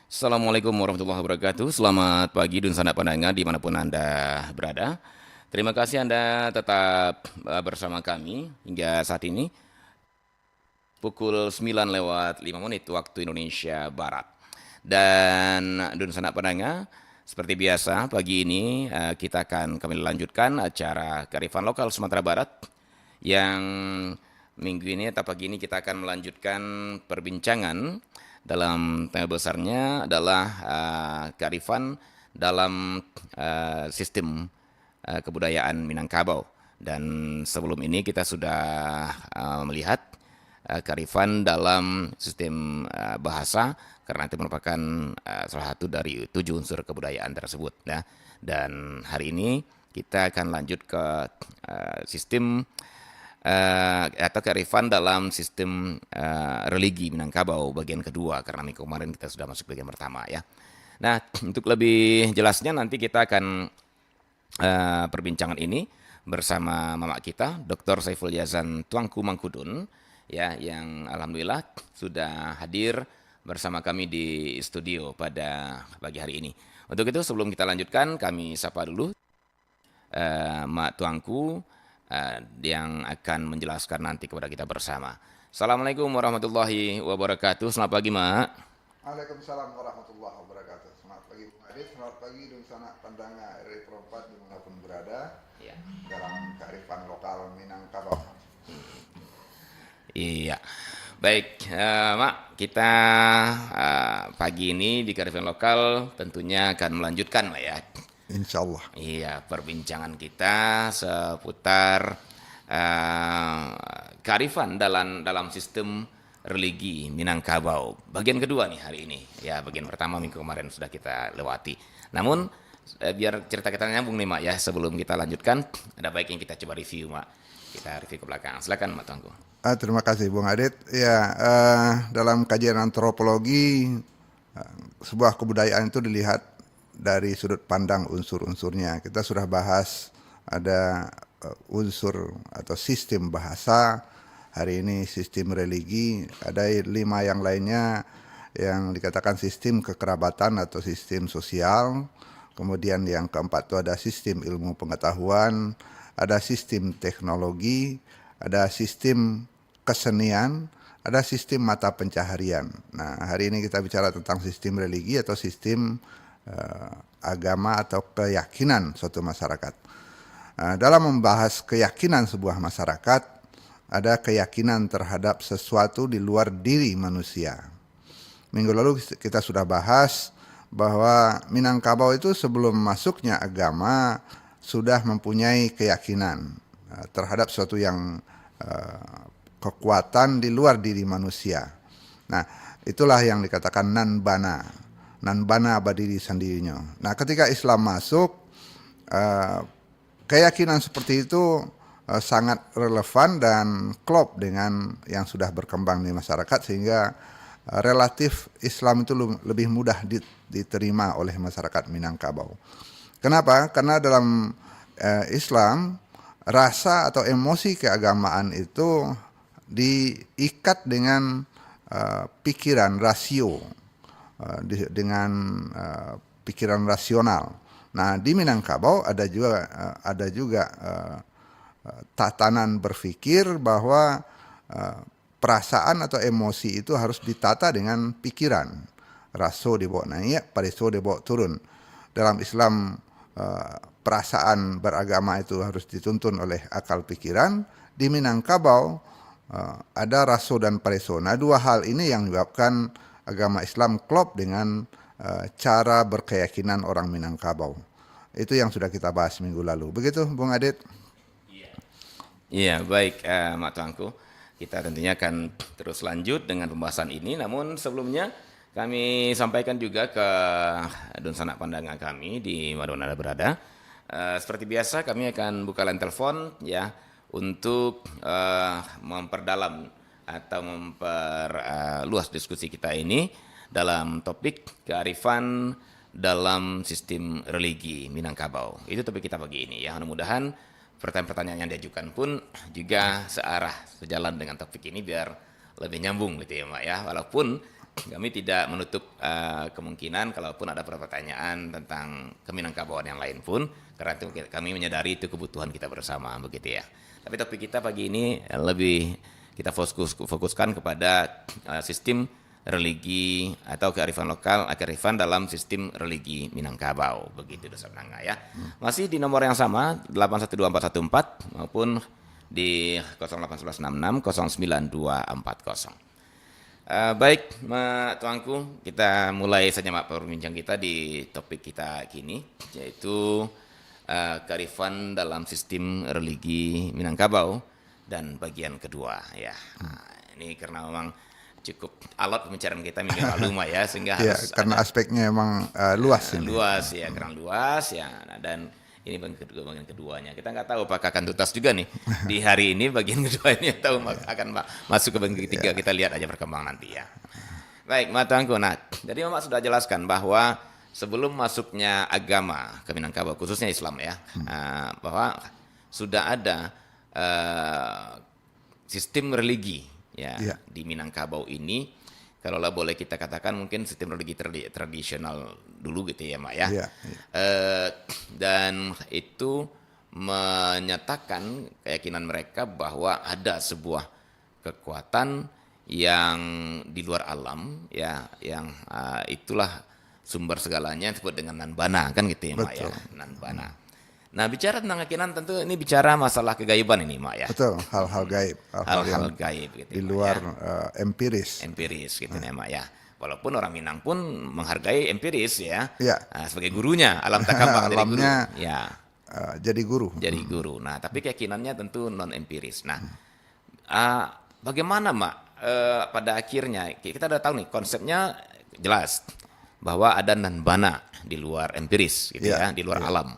Assalamualaikum warahmatullahi wabarakatuh. Selamat pagi dan sanak pandangan dimanapun Anda berada. Terima kasih Anda tetap bersama kami hingga saat ini pukul 9 lewat 5 menit waktu Indonesia Barat. Dan sanak pandangan, seperti biasa pagi ini kita akan kami lanjutkan acara Kearifan Lokal Sumatera Barat yang minggu ini atau pagi ini kita akan melanjutkan perbincangan dalam tema besarnya adalah kearifan dalam sistem kebudayaan Minangkabau. Dan sebelum ini kita sudah melihat kearifan dalam sistem bahasa karena itu merupakan salah satu dari 7 unsur kebudayaan tersebut. Ya. Dan hari ini kita akan lanjut ke sistem atau kearifan dalam sistem religi Minangkabau bagian kedua karena minggu kemarin kita sudah masuk bagian pertama ya. Nah, untuk lebih jelasnya nanti kita akan perbincangan ini bersama mama kita Dr. Saiful Yazan Tuanku Mangkudun ya yang alhamdulillah sudah hadir bersama kami di studio pada pagi hari ini. Untuk itu sebelum kita lanjutkan kami sapa dulu Mak Tuanku yang akan menjelaskan nanti kepada kita bersama. Assalamualaikum warahmatullahi wabarakatuh. Selamat pagi, Mak. Waalaikumsalam warahmatullahi wabarakatuh. Selamat pagi Bung Adit, selamat pagi dan sanak pandangan RRI Perempat dimanapun berada Ya. dalam kearifan lokal Minangkabau. Iya. Baik, Mak, kita pagi ini di Kearifan Lokal tentunya akan melanjutkan, Mak ya. Insya Allah. Iya, perbincangan kita seputar kearifan dalam sistem religi Minangkabau. Bagian kedua nih hari ini. Ya, bagian pertama minggu kemarin sudah kita lewati. Namun biar cerita kita nyambung nih, Mak ya. Sebelum kita lanjutkan, ada baiknya kita coba review, Mak. Kita review ke belakang. Silakan, Mak Tuanku. Terima kasih Bung Adit. Ya, dalam kajian antropologi sebuah kebudayaan itu dilihat dari sudut pandang unsur-unsurnya. Kita sudah bahas ada unsur atau sistem bahasa, hari ini sistem religi, ada 5 yang lainnya yang dikatakan sistem kekerabatan atau sistem sosial. Kemudian yang keempat itu ada sistem ilmu pengetahuan, ada sistem teknologi, ada sistem kesenian, ada sistem mata pencaharian. Nah, hari ini kita bicara tentang sistem religi atau sistem agama atau keyakinan suatu masyarakat. Dalam membahas keyakinan sebuah masyarakat, ada keyakinan terhadap sesuatu di luar diri manusia. Minggu lalu kita sudah bahas bahwa Minangkabau itu sebelum masuknya agama sudah mempunyai keyakinan terhadap sesuatu yang kekuatan di luar diri manusia. Nah, itulah yang dikatakan Nanbana berdiri sendirinya. Nah, ketika Islam masuk, keyakinan seperti itu sangat relevan dan klop dengan yang sudah berkembang di masyarakat sehingga relatif Islam itu lebih mudah diterima oleh masyarakat Minangkabau. Kenapa? Karena dalam Islam rasa atau emosi keagamaan itu diikat dengan pikiran rasio, dengan pikiran rasional. Nah, di Minangkabau ada juga tatanan berpikir bahwa perasaan atau emosi itu harus ditata dengan pikiran. Raso dibawa naik, pareso dibawa turun. Dalam Islam perasaan beragama itu harus dituntun oleh akal pikiran. Di Minangkabau ada raso dan pareso. Nah, 2 hal ini yang menyebabkan agama Islam klop dengan cara berkeyakinan orang Minangkabau. Itu yang sudah kita bahas minggu lalu. Begitu, Bung Adit? Iya, baik, Mak Tuanku. Kita tentunya akan terus lanjut dengan pembahasan ini. Namun sebelumnya kami sampaikan juga ke sanak pandangan kami di mana Anda berada. Seperti biasa kami akan buka line telepon ya untuk memperdalam atau memperluas diskusi kita ini dalam topik kearifan dalam sistem religi Minangkabau. Itu topik kita pagi ini ya. Mudah-mudahan pertanyaan-pertanyaan yang diajukan pun juga searah sejalan dengan topik ini biar lebih nyambung gitu ya Mbak ya. Walaupun kami tidak menutup kemungkinan kalaupun ada pertanyaan tentang Keminangkabauan yang lain pun, karena itu kami menyadari itu kebutuhan kita bersama begitu ya. Tapi topik kita pagi ini lebih kita fokuskan kepada sistem religi atau kearifan lokal, kearifan dalam sistem religi Minangkabau begitu Duta Penangga ya. Masih di nomor yang sama 812414 maupun di 08166 09240. Baik, tuanku, kita mulai saja perbincangan kita di topik kita kini, yaitu kearifan dalam sistem religi Minangkabau dan bagian kedua ya. Ini karena memang cukup alat pembicaraan kita minggu lalu ya, sehingga harus karena aspeknya emang luas ini. Luas ya, kurang luas ya, dan ini bagian keduanya. Kita nggak tahu apakah akan tuntas juga nih di hari ini bagian kedua ini atau akan masuk ke bagian ketiga. Kita lihat aja perkembangan nanti ya. Baik, Matangku. Nah, jadi Mama sudah jelaskan bahwa sebelum masuknya agama ke Minangkabau, khususnya Islam ya, bahwa sudah ada sistem religi ya di Minangkabau ini. Kalau boleh kita katakan mungkin sistem religi tradisional dulu gitu ya Mak ya. Dan itu menyatakan keyakinan mereka bahwa ada sebuah kekuatan yang di luar alam ya, yang itulah sumber segalanya, disebut dengan Nanbana kan gitu ya Mak ya, Nanbana. Nah, bicara tentang keyakinan tentu ini bicara masalah kegaiban ini Mak ya. Betul, hal-hal gaib, hal-hal gaib gitu. Di luar empiris. Empiris gitu ya Mak ya. Walaupun orang Minang pun menghargai empiris ya. Sebagai gurunya, alam takambang jadi guru. Ya. Jadi guru. Jadi guru. Nah, tapi keyakinannya tentu non empiris. Nah, bagaimana Mak pada akhirnya kita udah tahu nih konsepnya jelas bahwa ada Nanbana di luar empiris gitu ya, di luar alam.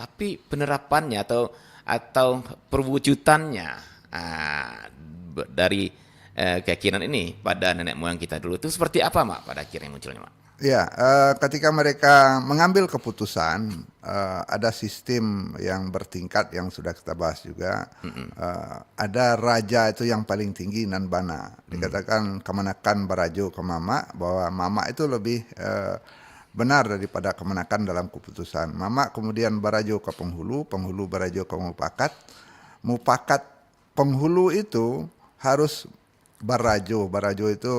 Tapi penerapannya atau perwujudannya dari keyakinan ini pada nenek moyang kita dulu itu seperti apa Mak pada akhirnya munculnya Mak? Ya, ketika mereka mengambil keputusan, ada sistem yang bertingkat yang sudah kita bahas juga. Ada raja itu yang paling tinggi Nanbana. Dikatakan kemenakan barajo ke Mama, bahwa Mama itu lebih benar daripada kemenakan dalam keputusan. Mama kemudian barajo ke penghulu, penghulu barajo ke mupakat. Mupakat penghulu itu harus barajo itu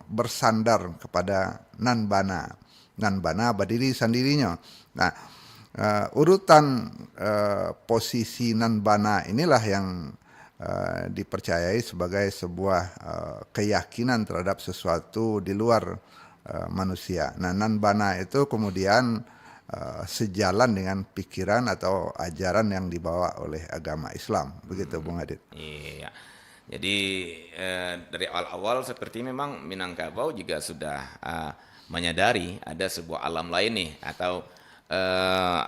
bersandar kepada Nanbana. Nanbana berdiri sendirinya. Nah, urutan posisi Nanbana inilah yang dipercayai sebagai sebuah keyakinan terhadap sesuatu di luar manusia. Nah, Nanbana itu kemudian sejalan dengan pikiran atau ajaran yang dibawa oleh agama Islam. Begitu Bung Adit. Iya. Jadi dari awal-awal seperti memang Minangkabau juga sudah menyadari ada sebuah alam lain nih atau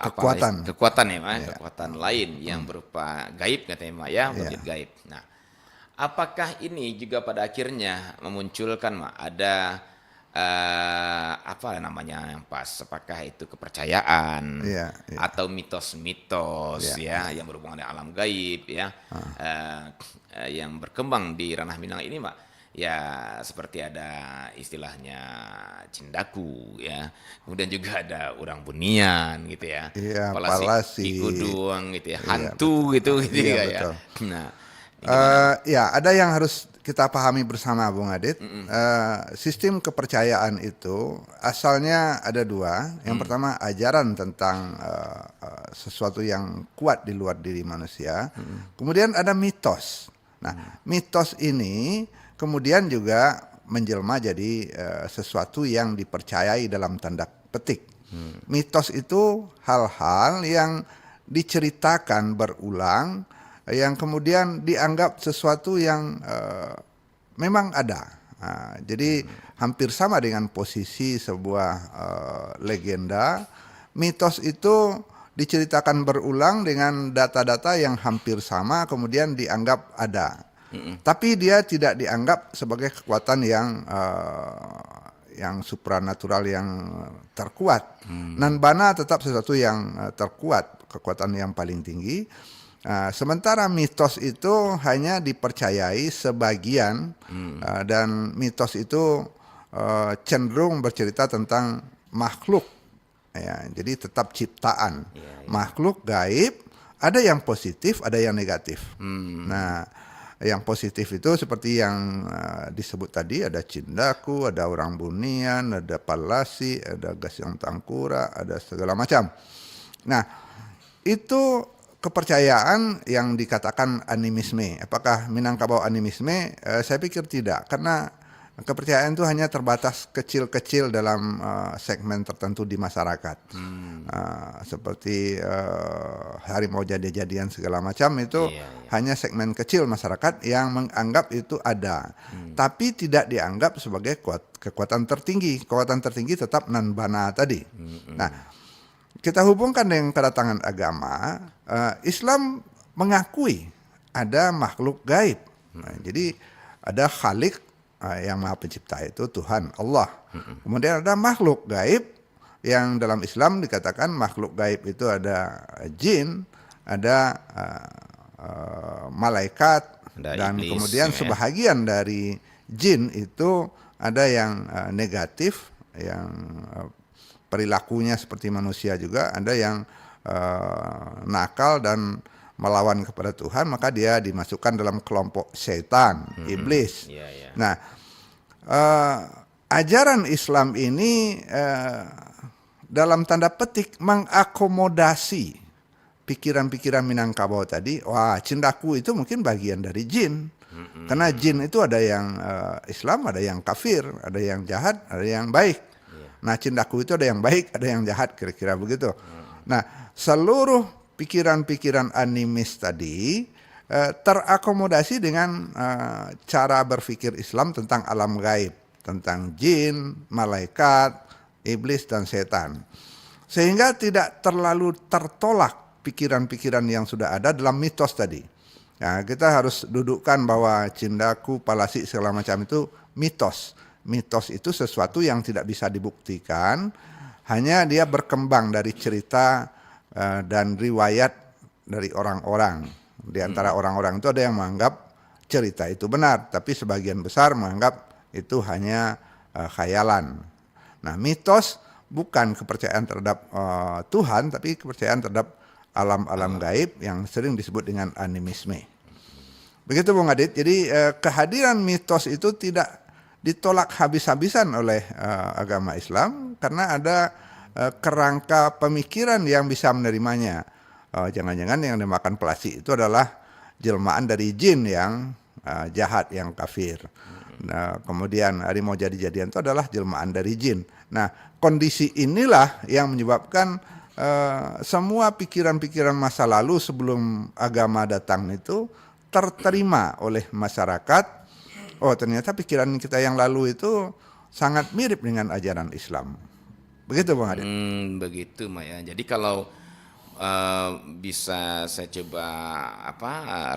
kekuatan ya Mak, kekuatan lain yang berupa gaib katanya Mak ya, wujud gaib. Nah, apakah ini juga pada akhirnya memunculkan Mak ada apa namanya yang pas, apakah itu kepercayaan atau mitos-mitos yang berhubungan dengan alam gaib ya, yang berkembang di ranah Minang ini Mak ya, seperti ada istilahnya cindaku ya, kemudian juga ada orang bunian gitu ya, palasi kuduang gitu ya, hantu gitu ya. Nah, ada yang harus kita pahami bersama Bung Adit. Sistem kepercayaan itu asalnya ada dua. Yang pertama ajaran tentang sesuatu yang kuat di luar diri manusia. Kemudian ada mitos. Nah, mitos ini kemudian juga menjelma jadi sesuatu yang dipercayai dalam tanda petik. Mitos itu hal-hal yang diceritakan berulang, yang kemudian dianggap sesuatu yang memang ada. Jadi hampir sama dengan posisi sebuah legenda. Mitos itu diceritakan berulang dengan data-data yang hampir sama, kemudian dianggap ada. Tapi dia tidak dianggap sebagai kekuatan yang supranatural yang terkuat. Nanbana tetap sesuatu yang terkuat, kekuatan yang paling tinggi. Sementara mitos itu hanya dipercayai sebagian, dan mitos itu cenderung bercerita tentang makhluk, ya. Jadi tetap ciptaan, makhluk gaib. Ada yang positif, ada yang negatif. Nah, yang positif itu seperti yang disebut tadi, ada cindaku, ada orang bunian, ada palasi, ada gasyang tangkura, ada segala macam. Nah, itu kepercayaan yang dikatakan animisme. Apakah Minangkabau animisme? Saya pikir tidak, karena kepercayaan itu hanya terbatas kecil-kecil dalam segmen tertentu di masyarakat. Seperti harimau jadi-jadian segala macam itu hanya segmen kecil masyarakat yang menganggap itu ada. Tapi tidak dianggap sebagai kekuatan tertinggi. Kekuatan tertinggi tetap nanbana tadi. Nah, kita hubungkan dengan kedatangan agama, Islam mengakui ada makhluk gaib. Nah, jadi ada Khalik, yang Maha Pencipta itu Tuhan Allah. Kemudian ada makhluk gaib yang dalam Islam dikatakan makhluk gaib itu ada jin, ada malaikat, ada dan iblis, kemudian sebahagian dari jin itu ada yang negatif, yang perilakunya seperti manusia juga, ada yang nakal dan melawan kepada Tuhan, maka dia dimasukkan dalam kelompok setan, iblis. Nah, ajaran Islam ini dalam tanda petik mengakomodasi pikiran-pikiran Minangkabau tadi. Wah, cindaku itu mungkin bagian dari jin. Karena jin itu ada yang Islam, ada yang kafir, ada yang jahat, ada yang baik. Nah, cindaku itu ada yang baik, ada yang jahat, kira-kira begitu. Nah, seluruh pikiran-pikiran animis tadi terakomodasi dengan cara berpikir Islam tentang alam gaib, tentang jin, malaikat, iblis, dan setan. Sehingga tidak terlalu tertolak pikiran-pikiran yang sudah ada dalam mitos tadi. Nah, kita harus dudukkan bahwa cindaku, palasi, segala macam itu mitos. Mitos itu sesuatu yang tidak bisa dibuktikan, hanya dia berkembang dari cerita dan riwayat dari orang-orang. Di antara orang-orang itu ada yang menganggap cerita itu benar, tapi sebagian besar menganggap itu hanya khayalan. Nah, mitos bukan kepercayaan terhadap Tuhan, tapi kepercayaan terhadap alam-alam gaib yang sering disebut dengan animisme. Begitu Bung Adit. Jadi kehadiran mitos itu tidak ditolak habis-habisan oleh agama Islam karena ada kerangka pemikiran yang bisa menerimanya. Jangan-jangan yang dimakan pelasi itu adalah jelmaan dari jin yang jahat, yang kafir. Nah, kemudian harimau jadi-jadian itu adalah jelmaan dari jin. Nah, kondisi inilah yang menyebabkan semua pikiran-pikiran masa lalu sebelum agama datang itu terterima oleh masyarakat. Oh, ternyata pikiran kita yang lalu itu sangat mirip dengan ajaran Islam. Begitu Bang Adit. Begitu Maya. Jadi kalau bisa saya coba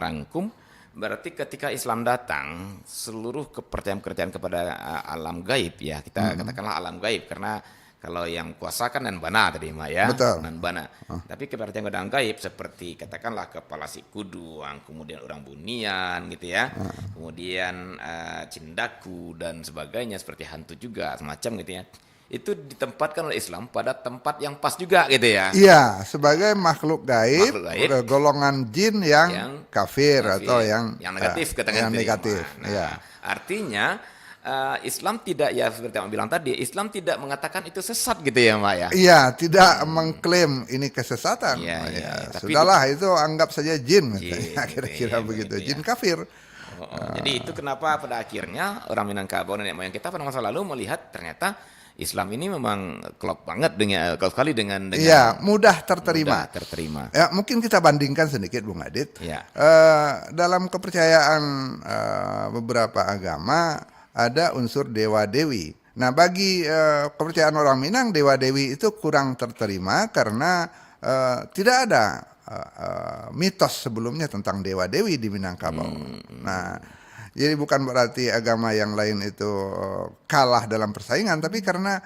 rangkum, berarti ketika Islam datang, seluruh kepercayaan-kepercayaan kepada alam gaib, ya kita katakanlah alam gaib, karena kalau yang kuasa kan nanbana tadi Mak ya. Betul. Nanbana. Tapi kepercayaan alam gaib seperti katakanlah kepala si kuduang, kemudian orang bunian gitu ya. Kemudian cindaku dan sebagainya, seperti hantu juga semacam gitu ya. Itu ditempatkan oleh Islam pada tempat yang pas juga gitu ya. Iya, sebagai makhluk gaib, golongan jin yang kafir atau yang negatif katakan. Yang negatif. Nah, ya. Artinya Islam tidak, ya seperti yang bilang tadi, Islam tidak mengatakan itu sesat gitu ya Mak ya. Iya, tidak mengklaim ini kesesatan. Tapi sudahlah itu anggap saja jin, kira-kira begitu. Jin kafir. Jadi itu kenapa pada akhirnya orang Minangkabau nenek moyang kita pada masa lalu melihat ternyata Islam ini memang klop banget dengan sekali dengan mudah terterima. Mudah terterima. Ya, mungkin kita bandingkan sedikit Bung Adit. Ya. Dalam kepercayaan beberapa agama ada unsur dewa dewi. Nah, bagi kepercayaan orang Minang, dewa dewi itu kurang terterima karena tidak ada mitos sebelumnya tentang dewa dewi di Minangkabau. Nah, jadi bukan berarti agama yang lain itu kalah dalam persaingan, tapi karena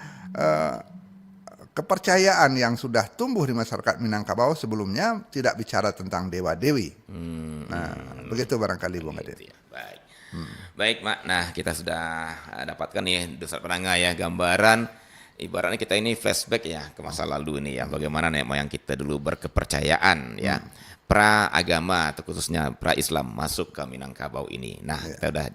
kepercayaan yang sudah tumbuh di masyarakat Minangkabau sebelumnya tidak bicara tentang dewa-dewi. Nah, begitu barangkali Bung Adit. Ya, baik. Baik, Mak. Nah, kita sudah dapatkan nih Ustaz Penangga ya gambaran ibaratnya kita ini flashback ya ke masa lalu ini ya. Bagaimana nenek moyang kita dulu berkepercayaan ya. Pra agama atau khususnya pra Islam masuk ke Minangkabau ini. Nah, kita udah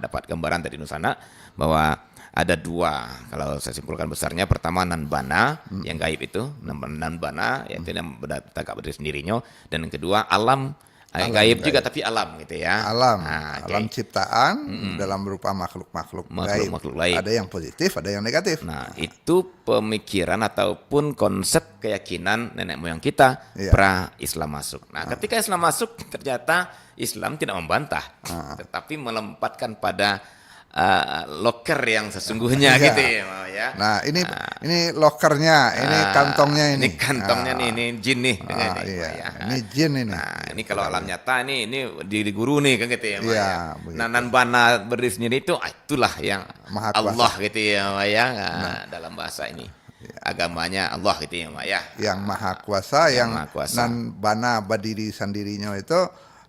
dapat gambaran dari Nusana bahwa ada dua, kalau saya simpulkan besarnya, pertama nanbana yang gaib itu, nanbana yaitu yang bertagak berdiri sendirinya, dan yang kedua alam, gaib juga tapi alam gitu ya. Alam, Nah, alam ciptaan dalam berupa makhluk-makhluk gaib. makhluk lain. Ada yang positif, ada yang negatif. Nah, itu pemikiran ataupun konsep keyakinan nenek moyang kita Iya. pra Islam masuk. Nah, ketika Islam masuk, ternyata Islam tidak membantah, tetapi melempatkan pada loker yang sesungguhnya Iya. gitu ya. Nah, ini lokernya, ini kantongnya ini. Ini kantongnya nih, ini jin nih. Ah, ini, iya. ya. Ini jin ini. Nah, ini kalau alam nyata ini diri guru nih kan gitu ya, Mak, Iya, ya. begitu. Nah, nanbana berdiri sendiri itu itulah yang Maha kuasa. Allah gitu ya, Mak, ya. Nah, dalam bahasa ini agamanya Allah gitu ya, Mak, ya. Yang maha kuasa, yang Maha kuasa. nan bana berdiri sendirinya itu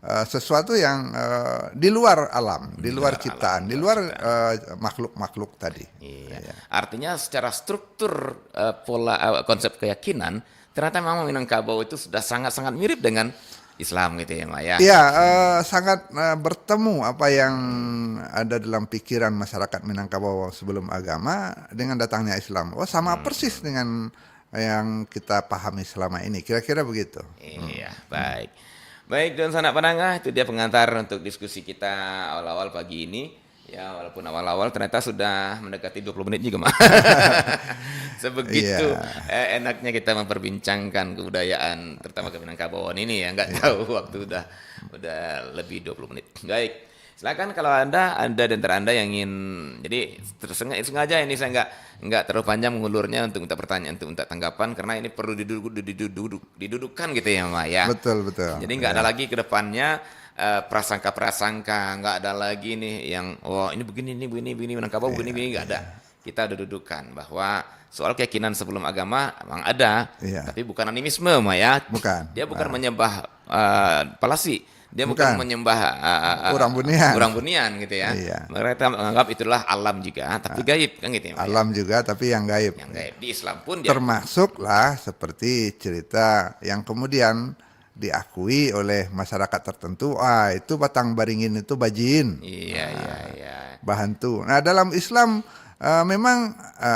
sesuatu yang di luar alam, di luar ciptaan, di luar makhluk-makhluk tadi. Iya. Artinya secara struktur pola konsep keyakinan ternyata memang Minangkabau itu sudah sangat-sangat mirip dengan Islam gitu ya, Mak, ya. Iya, sangat bertemu apa yang ada dalam pikiran masyarakat Minangkabau sebelum agama dengan datangnya Islam. Oh, sama persis dengan yang kita pahami selama ini. Kira-kira begitu. Iya, baik. Baik, dan sanak pendengar, itu dia pengantar untuk diskusi kita awal-awal pagi ini. Ya, walaupun awal-awal ternyata sudah mendekati 20 menit juga, Mak. Sebegitu enaknya kita memperbincangkan kebudayaan, terutama ke Minangkabauan ini ya. Nggak tahu waktu udah lebih 20 menit. Baik. Silakan kalau Anda di antara Anda yang ingin, jadi sengaja ini saya nggak terlalu panjang mengulurnya untuk minta pertanyaan, untuk minta tanggapan, karena ini perlu didudukkan gitu ya, Mak, ya. Betul, betul. Jadi nggak ada lagi ke depannya prasangka-prasangka, nggak ada lagi nih yang ini begini Minangkabau begini nggak ada. Kita udah dudukkan bahwa soal keyakinan sebelum agama memang ada, tapi bukan animisme, Mak, ya. Bukan. Dia bukan menyembah palasi. Dia bukan menyembah Urang bunian gitu ya. Iya. Mereka menganggap itulah alam juga, tapi gaib kan gitu ya. Alam juga, tapi yang gaib. Yang gaib di Islam pun dia Termasuklah seperti cerita yang kemudian diakui oleh masyarakat tertentu. Itu batang baringin itu bajin. iya. Bahantu. Nah, dalam Islam memang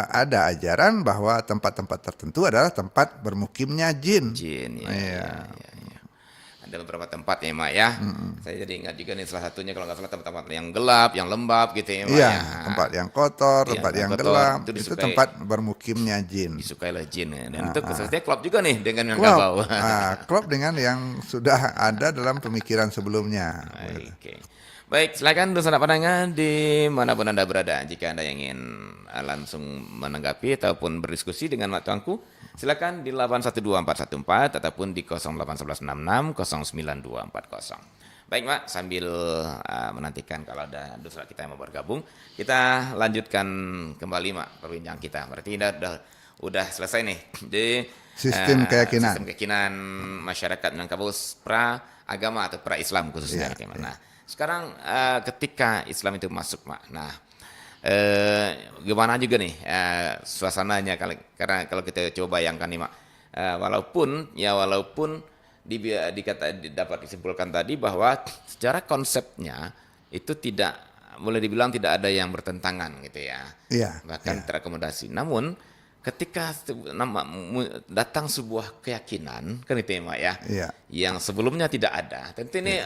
ada ajaran bahwa tempat-tempat tertentu adalah tempat bermukimnya jin. Jin ya. Iya. Ada beberapa tempat ya, Mak, ya. Saya jadi ingat juga nih salah satunya kalau nggak salah tempat-tempat yang gelap, yang lembab gitu ya, Mak, Iya, ya. tempat yang kotor, Iya, tempat yang yang kotor. gelap, Itu itu disukai. tempat bermukimnya jin. Disukailah jin ya. Dan itu sepertinya klop juga nih dengan Klop, Minangkabau. klop dengan yang sudah ada dalam pemikiran sebelumnya. Oke. Baik, silakan untuk sanak pendengar dimanapun Anda berada. Jika Anda ingin langsung menanggapi ataupun berdiskusi dengan Mak Tuanku, silakan di 812414 ataupun di 08116692240. Baik, Mak, sambil menantikan kalau ada dosa kita yang mau bergabung, kita lanjutkan kembali, Mak, perbincangan kita. Berarti udah selesai nih di Sistem keyakinan. Sistem keyakinan masyarakat Minangkabau pra agama atau pra Islam khususnya. Nah, sekarang ketika Islam itu masuk, Mak. Nah, gimana juga nih suasananya karena kalau kita coba bayangkan nih, Mak. Walaupun dapat disimpulkan tadi bahwa secara konsepnya itu boleh dibilang tidak ada yang bertentangan gitu ya. Iya. Bahkan terakomodasi. Namun ketika datang sebuah keyakinan kan itu ya, Mak, ya. Iya. Yang sebelumnya tidak ada. Tentu ini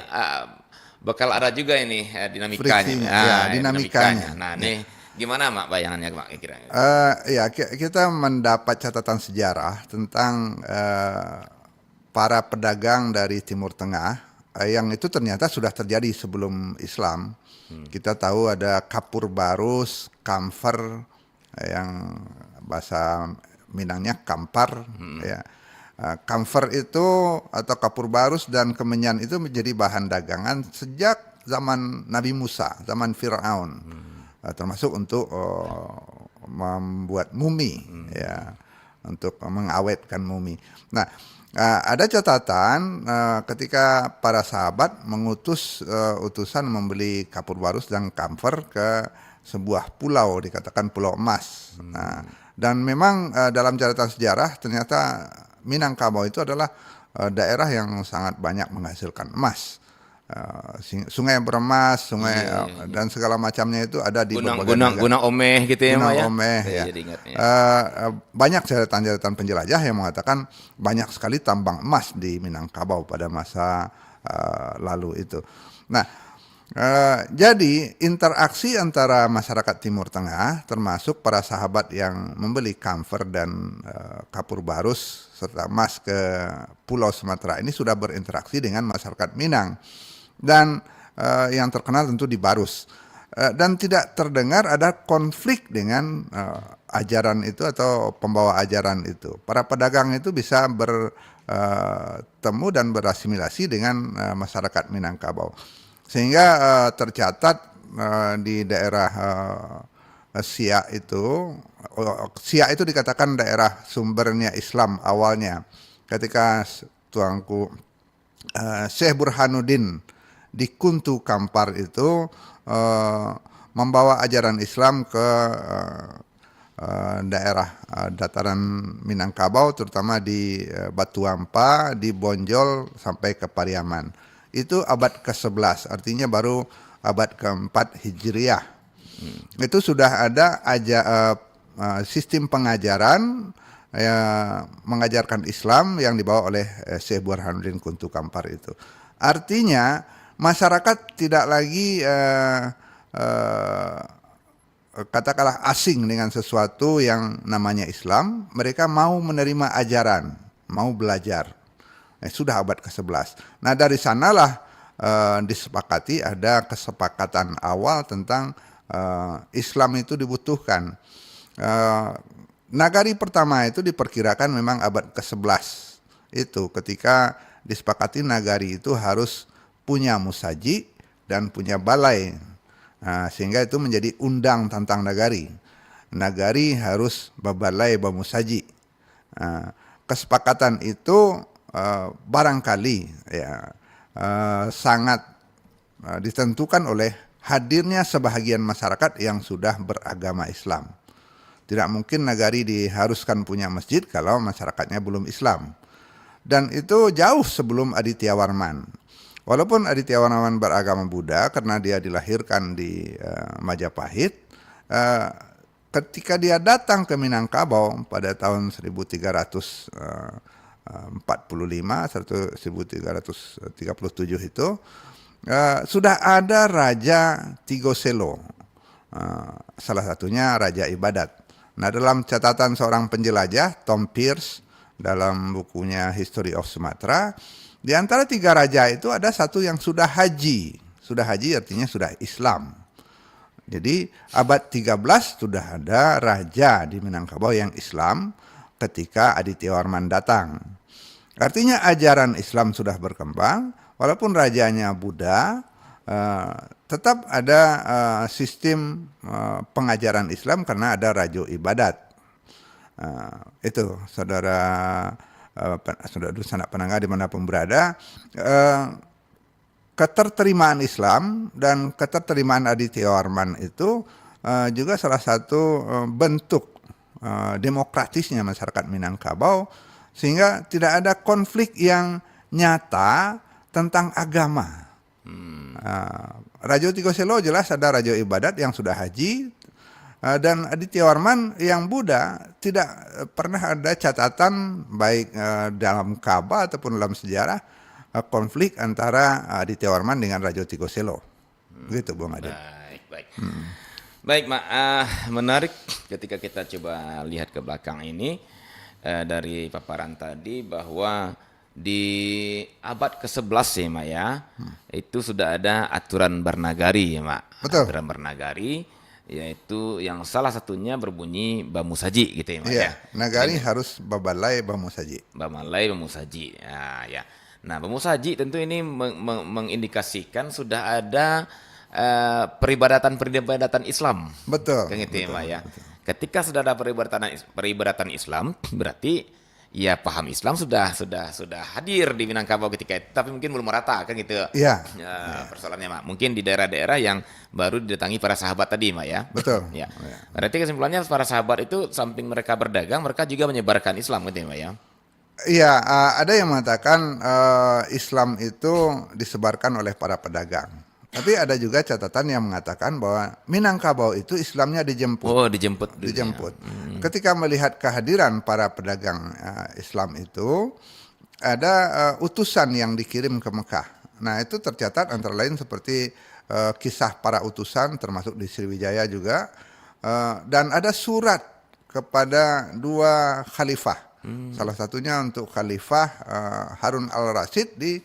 bakal ada juga ini dinamikanya. Friksinya, dinamikanya. Nah, ini gimana, Mak, bayangannya, Mak, kira-kira? Kita mendapat catatan sejarah tentang para pedagang dari Timur Tengah yang itu ternyata sudah terjadi sebelum Islam. Kita tahu ada kapur barus, kamfer, yang bahasa Minangnya kampar, ya. Kamfer itu atau kapur barus dan kemenyan itu menjadi bahan dagangan sejak zaman Nabi Musa, zaman Firaun, termasuk untuk membuat mumi, ya. untuk mengawetkan mumi. Nah, ada catatan ketika para sahabat mengutus utusan membeli kapur barus dan kamfer ke sebuah pulau, dikatakan Pulau Emas. Nah, dan memang dalam catatan sejarah ternyata Minangkabau itu adalah daerah yang sangat banyak menghasilkan emas. Sungai beremas, sungai dan segala macamnya itu ada di berbagai negara. Gunung Omeh gitu ya, Mak ya. Omeh, Saya ya. jadi ingat ya. Banyak catatan-catatan penjelajah yang mengatakan banyak sekali tambang emas di Minangkabau pada masa lalu itu. Nah, jadi interaksi antara masyarakat Timur Tengah, termasuk para sahabat yang membeli kamfer dan kapur barus serta emas ke Pulau Sumatera ini sudah berinteraksi dengan masyarakat Minang. Dan yang terkenal tentu di Barus. Dan tidak terdengar ada konflik dengan ajaran itu atau pembawa ajaran itu. Para pedagang itu bisa bertemu dan berasimilasi dengan masyarakat Minangkabau. Sehingga tercatat di daerah Siak itu dikatakan daerah sumbernya Islam awalnya. Ketika tuanku Syekh Burhanuddin di Kuntu Kampar itu membawa ajaran Islam ke daerah dataran Minangkabau, terutama di Batu Ampa, di Bonjol sampai ke Pariaman. Itu abad ke-11, artinya baru abad ke-4 Hijriah. Itu sudah ada sistem pengajaran mengajarkan Islam yang dibawa oleh Syekh Burhanuddin Kuntu Kampar itu. Artinya masyarakat tidak lagi katakanlah asing dengan sesuatu yang namanya Islam. Mereka mau menerima ajaran, mau belajar. Sudah abad ke-11. Nah, dari sanalah disepakati, ada kesepakatan awal tentang Islam itu dibutuhkan. Nagari pertama itu diperkirakan memang abad ke-11. Itu ketika disepakati nagari itu harus punya musaji dan punya balai. Sehingga itu menjadi undang tentang nagari. Nagari harus babalai bamusaji. Kesepakatan itu barangkali ya sangat ditentukan oleh hadirnya sebahagian masyarakat yang sudah beragama Islam. Tidak mungkin nagari diharuskan punya masjid kalau masyarakatnya belum Islam. Dan itu jauh sebelum Aditya Warman. Walaupun Aditya Warman beragama Buddha karena dia dilahirkan di Majapahit, ketika dia datang ke Minangkabau pada tahun 1337 itu sudah ada Raja Tigoselo, salah satunya Raja Ibadat. Nah, dalam catatan seorang penjelajah Tom Pierce dalam bukunya History of Sumatra, di antara tiga raja itu ada satu yang sudah haji. Sudah haji artinya sudah Islam. Jadi abad 13 sudah ada raja di Minangkabau yang Islam ketika Aditya Warman datang. Artinya ajaran Islam sudah berkembang, walaupun rajanya Buddha, tetap ada sistem pengajaran Islam karena ada rajo ibadat. Itu saudara sanak pendengar dimanapun berada, keterterimaan Islam dan keterterimaan Aditya Warman itu juga salah satu bentuk demokratisnya masyarakat Minangkabau, sehingga tidak ada konflik yang nyata tentang agama. Rajo Tigoselo jelas ada rajo ibadat yang sudah haji, dan Aditya Warman yang Buddha tidak pernah ada catatan baik dalam Kaba ataupun dalam sejarah konflik antara Aditya Warman dengan Rajo Tigoselo. Gitu Bung Adit. Baik. Baik, Mak. Menarik ketika kita coba lihat ke belakang ini dari paparan tadi bahwa di abad ke-11 ya, Mak ya, itu sudah ada aturan bernagari ya, Mak. Betul. Aturan bernagari, yaitu yang salah satunya berbunyi bamusaji gitu ya, Mak ya. Nagari harus babalai bamusaji. Bamalai bamusaji. Ya. Nah, bamusaji tentu ini mengindikasikan sudah ada peribadatan Islam. Betul. Kan gitu ya, Mak ya. ketika sudah ada peribadatan Islam, berarti ya paham Islam sudah hadir di Minangkabau ketika itu, tapi mungkin belum merata kan gitu. Iya, Ya, persoalannya Mak. Mungkin di daerah-daerah yang baru didatangi para sahabat tadi Mak ya. betul. Ya. Ya. Berarti kesimpulannya para sahabat itu samping mereka berdagang, mereka juga menyebarkan Islam gitu ya Mak ya. Iya, ada yang mengatakan Islam itu disebarkan oleh para pedagang. Tapi ada juga catatan yang mengatakan bahwa Minangkabau itu Islamnya dijemput. Oh, dijemput dulu ya. Dijemput. Ketika melihat kehadiran para pedagang Islam itu, ada utusan yang dikirim ke Mekah. Nah, itu tercatat antara lain seperti kisah para utusan, termasuk di Sriwijaya juga, dan ada surat kepada dua khalifah. Salah satunya untuk Khalifah Harun al-Rasyid di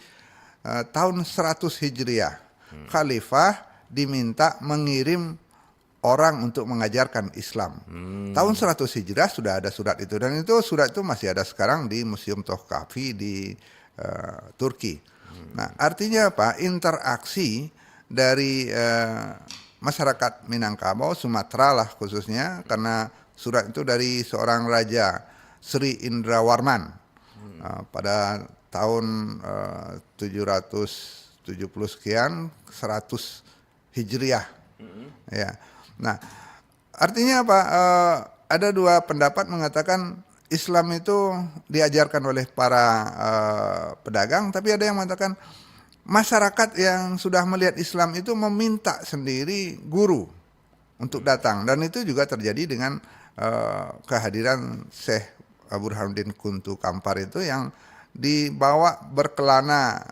tahun 100 Hijriah. Khalifah diminta mengirim orang untuk mengajarkan Islam. Tahun 100 Hijrah sudah ada surat itu, dan itu surat itu masih ada sekarang di Museum Topkapi di Turki. Nah, artinya apa? Interaksi dari masyarakat Minangkabau, Sumatera lah khususnya, karena surat itu dari seorang raja, Sri Indrawarman, pada tahun 770 sekian, 100 Hijriah. Ya. Nah, artinya apa? Ada dua pendapat mengatakan Islam itu diajarkan oleh para pedagang, tapi ada yang mengatakan masyarakat yang sudah melihat Islam itu meminta sendiri guru untuk datang, dan itu juga terjadi dengan kehadiran Syekh Burhanuddin Kuntu Kampar itu yang dibawa berkelana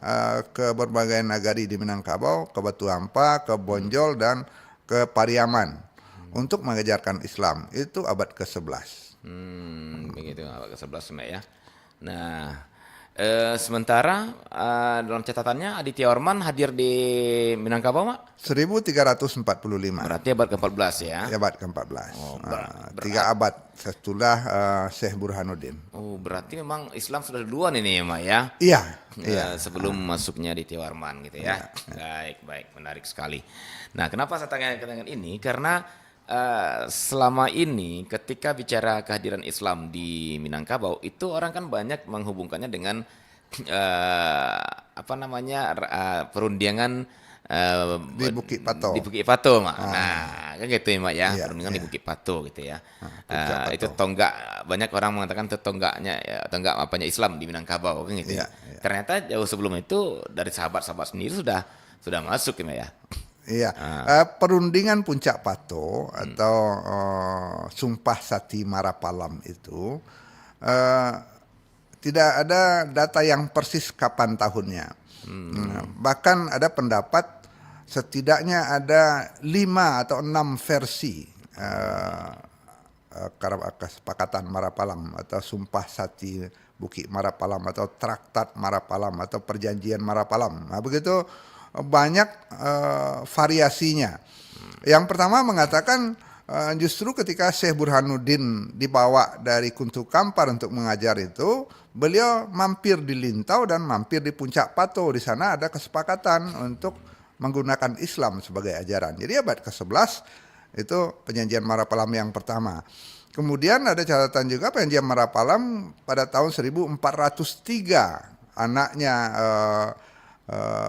ke berbagai nagari di Minangkabau, ke Batu Ampa, ke Bonjol, dan ke Pariaman untuk mengajarkan Islam. Itu abad ke-11. Begitu abad ke-11 Mbak ya. Nah, sementara dalam catatannya Aditya Warman hadir di Minangkabau Mak? 1345. Berarti abad ke-14 ya. Abad ke-14. Oh, 3 abad setelah Syekh Burhanuddin. Oh, berarti memang Islam sudah duluan ini ya Mak ya. Iya, iya. Sebelum masuknya Aditya Warman gitu ya. Baik, menarik sekali. Nah, kenapa saya tanya ini? Karena selama ini ketika bicara kehadiran Islam di Minangkabau itu orang kan banyak menghubungkannya dengan perundangan Di Bukit Pato. Di Bukit Pato, Mak. Nah, kan gitu ya, Mak ya, Iya, perundingan di Bukit Pato gitu ya. Puncak Pato. Itu tonggak, banyak orang mengatakan itu tonggaknya, ya, tonggak apanya Islam di Minangkabau kan gitu. Iya, Ya. iya. Ternyata jauh sebelum itu dari sahabat-sahabat sendiri sudah masuk ya, Mak ya. Iya, perundingan Puncak Pato atau Sumpah Sati Marapalam itu tidak ada data yang persis kapan tahunnya. Bahkan ada pendapat setidaknya ada 5 atau 6 versi kesepakatan Marapalam atau Sumpah Sati Bukit Marapalam atau Traktat Marapalam atau Perjanjian Marapalam. Nah, begitu banyak variasinya. Yang pertama mengatakan justru ketika Syekh Burhanuddin dibawa dari Kuntu Kampar untuk mengajar itu, beliau mampir di Lintau dan mampir di Puncak Pato. Di sana ada kesepakatan untuk menggunakan Islam sebagai ajaran. Jadi abad ke-11 itu Perjanjian Marapalam yang pertama. Kemudian ada catatan juga Perjanjian Marapalam pada tahun 1403. Anaknya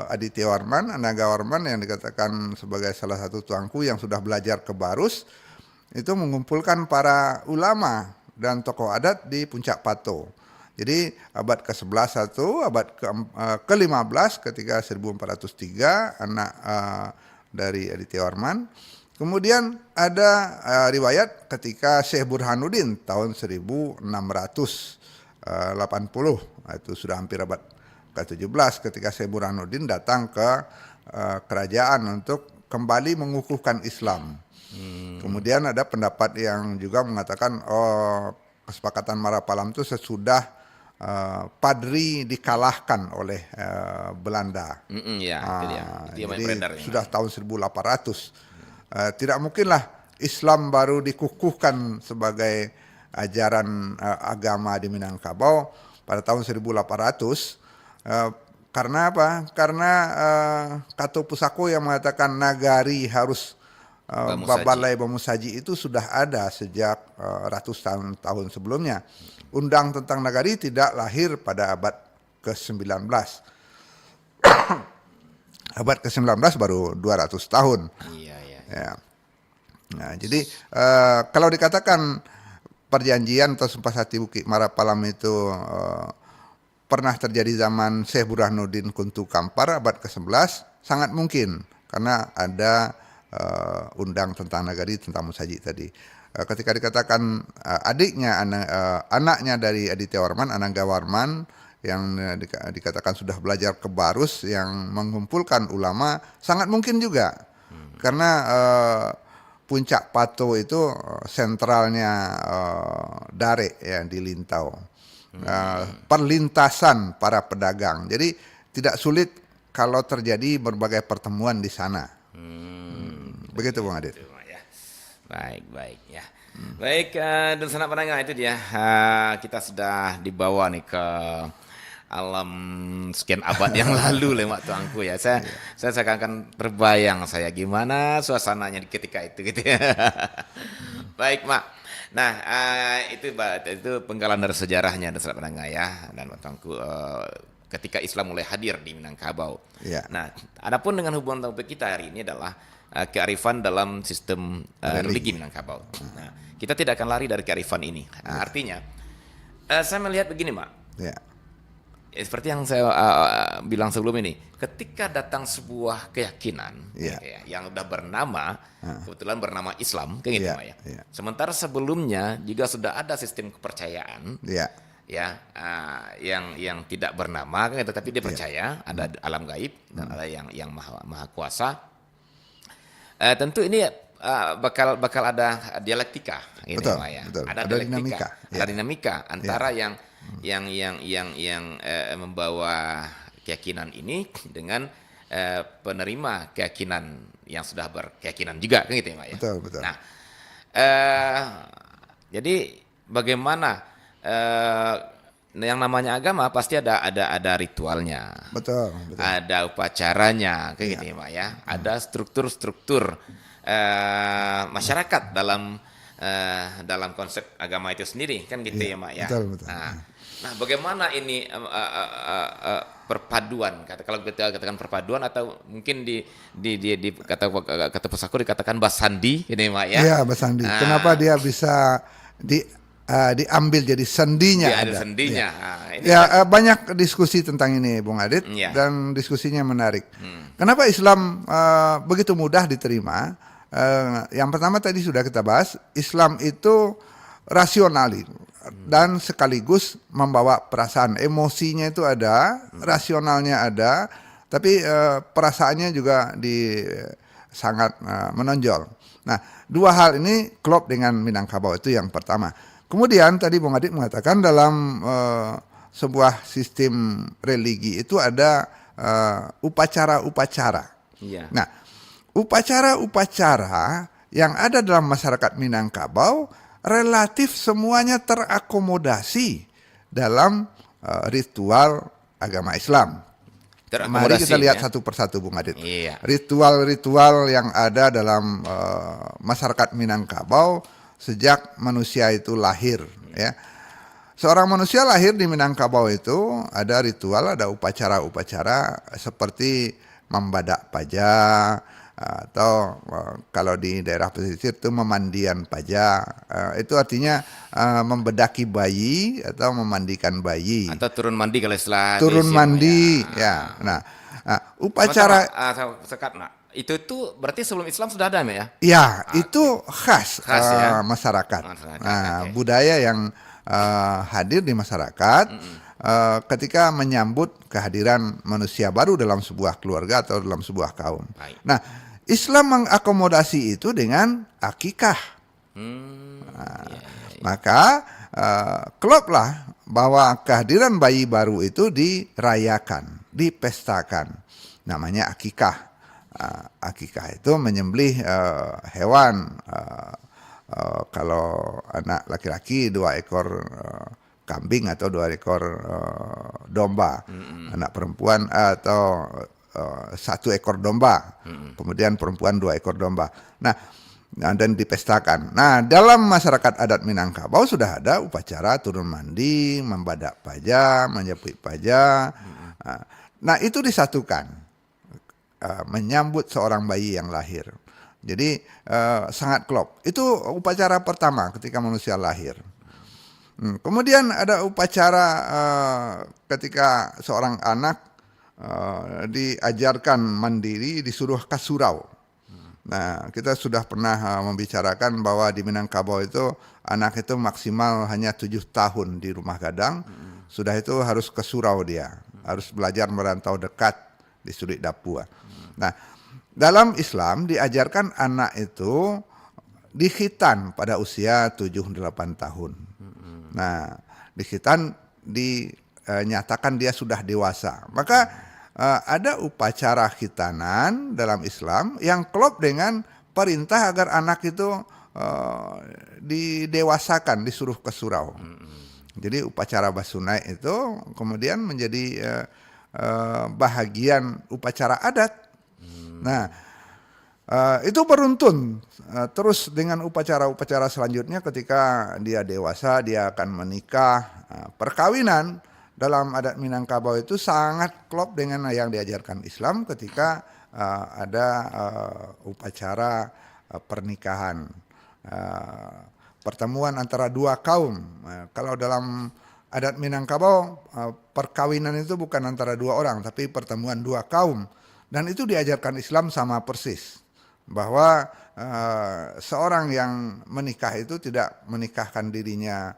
Aditya Warman, Anaga Warman yang dikatakan sebagai salah satu tuanku yang sudah belajar ke Barus, itu mengumpulkan para ulama dan tokoh adat di Puncak Pato. Jadi abad ke-11 satu, abad ke-15 ketika 1403 anak dari Aditya Warman. Kemudian ada riwayat ketika Syekh Burhanuddin tahun 1680, itu sudah hampir abad ke-17 ketika Syekh Burhanuddin datang ke kerajaan untuk kembali mengukuhkan Islam. Kemudian ada pendapat yang juga mengatakan kesepakatan Marapalam itu sesudah Padri dikalahkan oleh Belanda. Ya, itu dia. Itu yang Jadi beredar, sudah tahun 1800. Tidak mungkinlah Islam baru dikukuhkan sebagai ajaran agama di Minangkabau pada tahun 1800. Karena apa? Karena Kato Pusako yang mengatakan nagari harus Bamusaji. Balai Bamusaji itu sudah ada sejak ratusan tahun sebelumnya. Undang tentang Nagari tidak lahir pada abad ke-19. Abad ke-19 baru 200 tahun. Iya, iya. Ya. Nah, jadi kalau dikatakan perjanjian atau Sumpah Sakti Bukit Marapalam itu pernah terjadi zaman Syekh Burhanuddin Kuntu Kampar abad ke-11, sangat mungkin karena ada undang tentang Nagari tentang Musaji tadi. Ketika dikatakan adiknya, anaknya dari Aditya Warman, Anangga Warman, yang dikatakan sudah belajar ke Barus yang mengumpulkan ulama, sangat mungkin juga. Karena Puncak Pato itu sentralnya Dare ya di Lintau. Perlintasan para pedagang. Jadi tidak sulit kalau terjadi berbagai pertemuan di sana. Begitu Bung Adit. Ya. Baik, baik ya. Baik, dan sanak pendengar itu dia. Kita sudah dibawa nih ke alam sekian abad yang lalu lewat tuangku ya. Saya akan terbayang saya gimana suasananya ketika itu gitu ya. Baik, Mak. Nah, itu penggalan dari sejarahnya dan sanak pendengar ya. Dan tuangku ketika Islam mulai hadir di Minangkabau. Ya. Nah, adapun dengan hubungan topik kita hari ini adalah kearifan dalam sistem religi Minangkabau. Nah, kita tidak akan lari dari kearifan ini. Artinya, saya melihat begini, Mak. Ya. Seperti yang saya bilang sebelum ini, ketika datang sebuah keyakinan yang udah bernama, kebetulan bernama Islam, kayak gitu, Mak ya. Sementara sebelumnya juga sudah ada sistem kepercayaan. Yang tidak bernama kan, tetapi dia percaya ada alam gaib dan ada yang maha kuasa. Tentu ini bakal ada dialektika, ini, betul, ya. Betul. Ada dinamika, ada dinamika antara yang membawa keyakinan ini dengan penerima keyakinan yang sudah berkeyakinan juga, kan gitu ya, Pak ya. Betul. Nah, jadi bagaimana yang namanya agama pasti ada ritualnya, betul. ada upacaranya, kayak gitu ya, Pak ya. Ada struktur masyarakat dalam konsep agama itu sendiri, kan gitu ya, Pak ya. Betul. Nah, bagaimana ini perpaduan? Kalau kita katakan perpaduan atau mungkin di kata pesaku dikatakan basandi, ini, Pak ya. Iya, basandi. Kenapa dia bisa diambil jadi sendinya? Ada sendinya. Banyak diskusi tentang ini, Bung Adit, dan diskusinya menarik. Kenapa Islam begitu mudah diterima? Yang pertama tadi sudah kita bahas, Islam itu rasional dan sekaligus membawa perasaan, emosinya itu ada, rasionalnya ada, tapi perasaannya juga sangat menonjol. Nah, dua hal ini klop dengan Minangkabau, itu yang pertama. Kemudian tadi Bung Adit mengatakan dalam sebuah sistem religi itu ada upacara-upacara. Nah, upacara-upacara yang ada dalam masyarakat Minangkabau relatif semuanya terakomodasi dalam ritual agama Islam. Mari kita lihat satu persatu, Bung Adit. Ritual-ritual yang ada dalam masyarakat Minangkabau sejak manusia itu lahir, ya. Seorang manusia lahir di Minangkabau itu ada ritual, ada upacara-upacara seperti membadak paja, atau kalau di daerah pesisir itu memandian paja. Itu artinya membedaki bayi atau memandikan bayi. Atau turun mandi kalau istilah. Turun mandi, ya. Nah, upacara sekat, nak. Itu berarti sebelum Islam sudah ada, ya? Ya, itu khas ya? masyarakat. Nah, budaya yang hadir di masyarakat ketika menyambut kehadiran manusia baru dalam sebuah keluarga atau dalam sebuah kaum. Nah, Islam mengakomodasi itu dengan akikah. Maka kloplah bahwa kehadiran bayi baru itu dirayakan, dipestakan. Namanya akikah. Akikah itu menyembelih hewan. Kalau anak laki-laki 2 ekor kambing atau 2 ekor domba. Anak perempuan atau 1 ekor domba, kemudian perempuan 2 ekor domba. Nah, dan dipestakan. Nah, dalam masyarakat adat Minangkabau sudah ada upacara turun mandi, membadak paja, menjepit paja. Nah, itu disatukan, menyambut seorang bayi yang lahir. Jadi sangat klop. Itu upacara pertama ketika manusia lahir. Kemudian ada upacara ketika seorang anak diajarkan mandiri, disuruh ke surau. Nah, kita sudah pernah membicarakan bahwa di Minangkabau itu anak itu maksimal hanya 7 tahun di rumah gadang. Sudah itu harus ke surau dia, harus belajar merantau dekat di Sudik Dapua. Nah, dalam Islam diajarkan anak itu dikhitan pada usia 7-8 tahun. Nah, dikhitan dinyatakan dia sudah dewasa. Maka ada upacara khitanan dalam Islam yang klop dengan perintah agar anak itu didewasakan, disuruh ke surau. Jadi upacara basunai itu kemudian menjadi bahagian upacara adat. Nah, itu beruntun terus dengan upacara-upacara selanjutnya. Ketika dia dewasa, dia akan menikah. Perkawinan dalam adat Minangkabau itu sangat klop dengan yang diajarkan Islam ketika ada upacara pernikahan, pertemuan antara 2 kaum. Kalau dalam adat Minangkabau perkawinan itu bukan antara 2 orang, tapi pertemuan 2 kaum. Dan itu diajarkan Islam sama persis, bahwa seorang yang menikah itu tidak menikahkan dirinya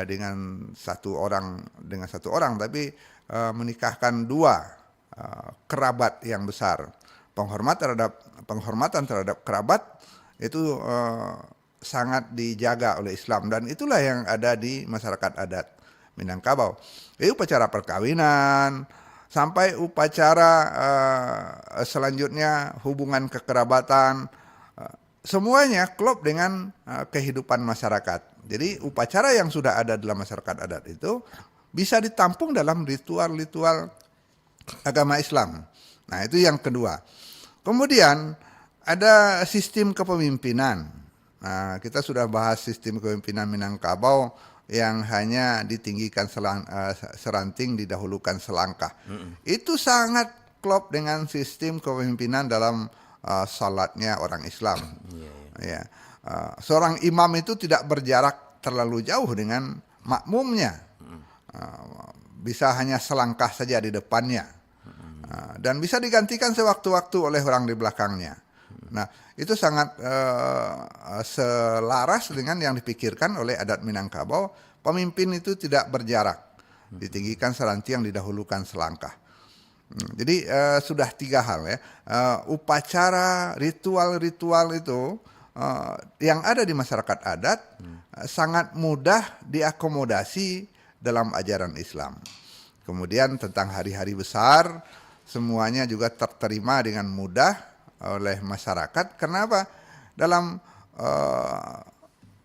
dengan satu orang, tapi menikahkan 2 kerabat yang besar. Penghormatan terhadap kerabat itu sangat dijaga oleh Islam, dan itulah yang ada di masyarakat adat Minangkabau. Itu upacara perkawinan sampai upacara selanjutnya hubungan kekerabatan, semuanya klop dengan kehidupan masyarakat. Jadi upacara yang sudah ada dalam masyarakat adat itu bisa ditampung dalam ritual-ritual agama Islam. Nah, itu yang kedua. Kemudian ada sistem kepemimpinan. Nah, kita sudah bahas sistem kepemimpinan Minangkabau yang hanya ditinggikan seranting, didahulukan selangkah. Itu sangat klop dengan sistem kepemimpinan dalam salatnya orang Islam. Ya. Seorang imam itu tidak berjarak terlalu jauh dengan makmumnya, bisa hanya selangkah saja di depannya, dan bisa digantikan sewaktu-waktu oleh orang di belakangnya. Nah, itu sangat selaras dengan yang dipikirkan oleh adat Minangkabau. Pemimpin itu tidak berjarak, ditinggikan seranting, didahulukan selangkah. Jadi sudah 3 hal ya. Upacara, ritual-ritual itu yang ada di masyarakat adat sangat mudah diakomodasi dalam ajaran Islam. Kemudian tentang hari-hari besar, semuanya juga terterima dengan mudah oleh masyarakat. Kenapa? Dalam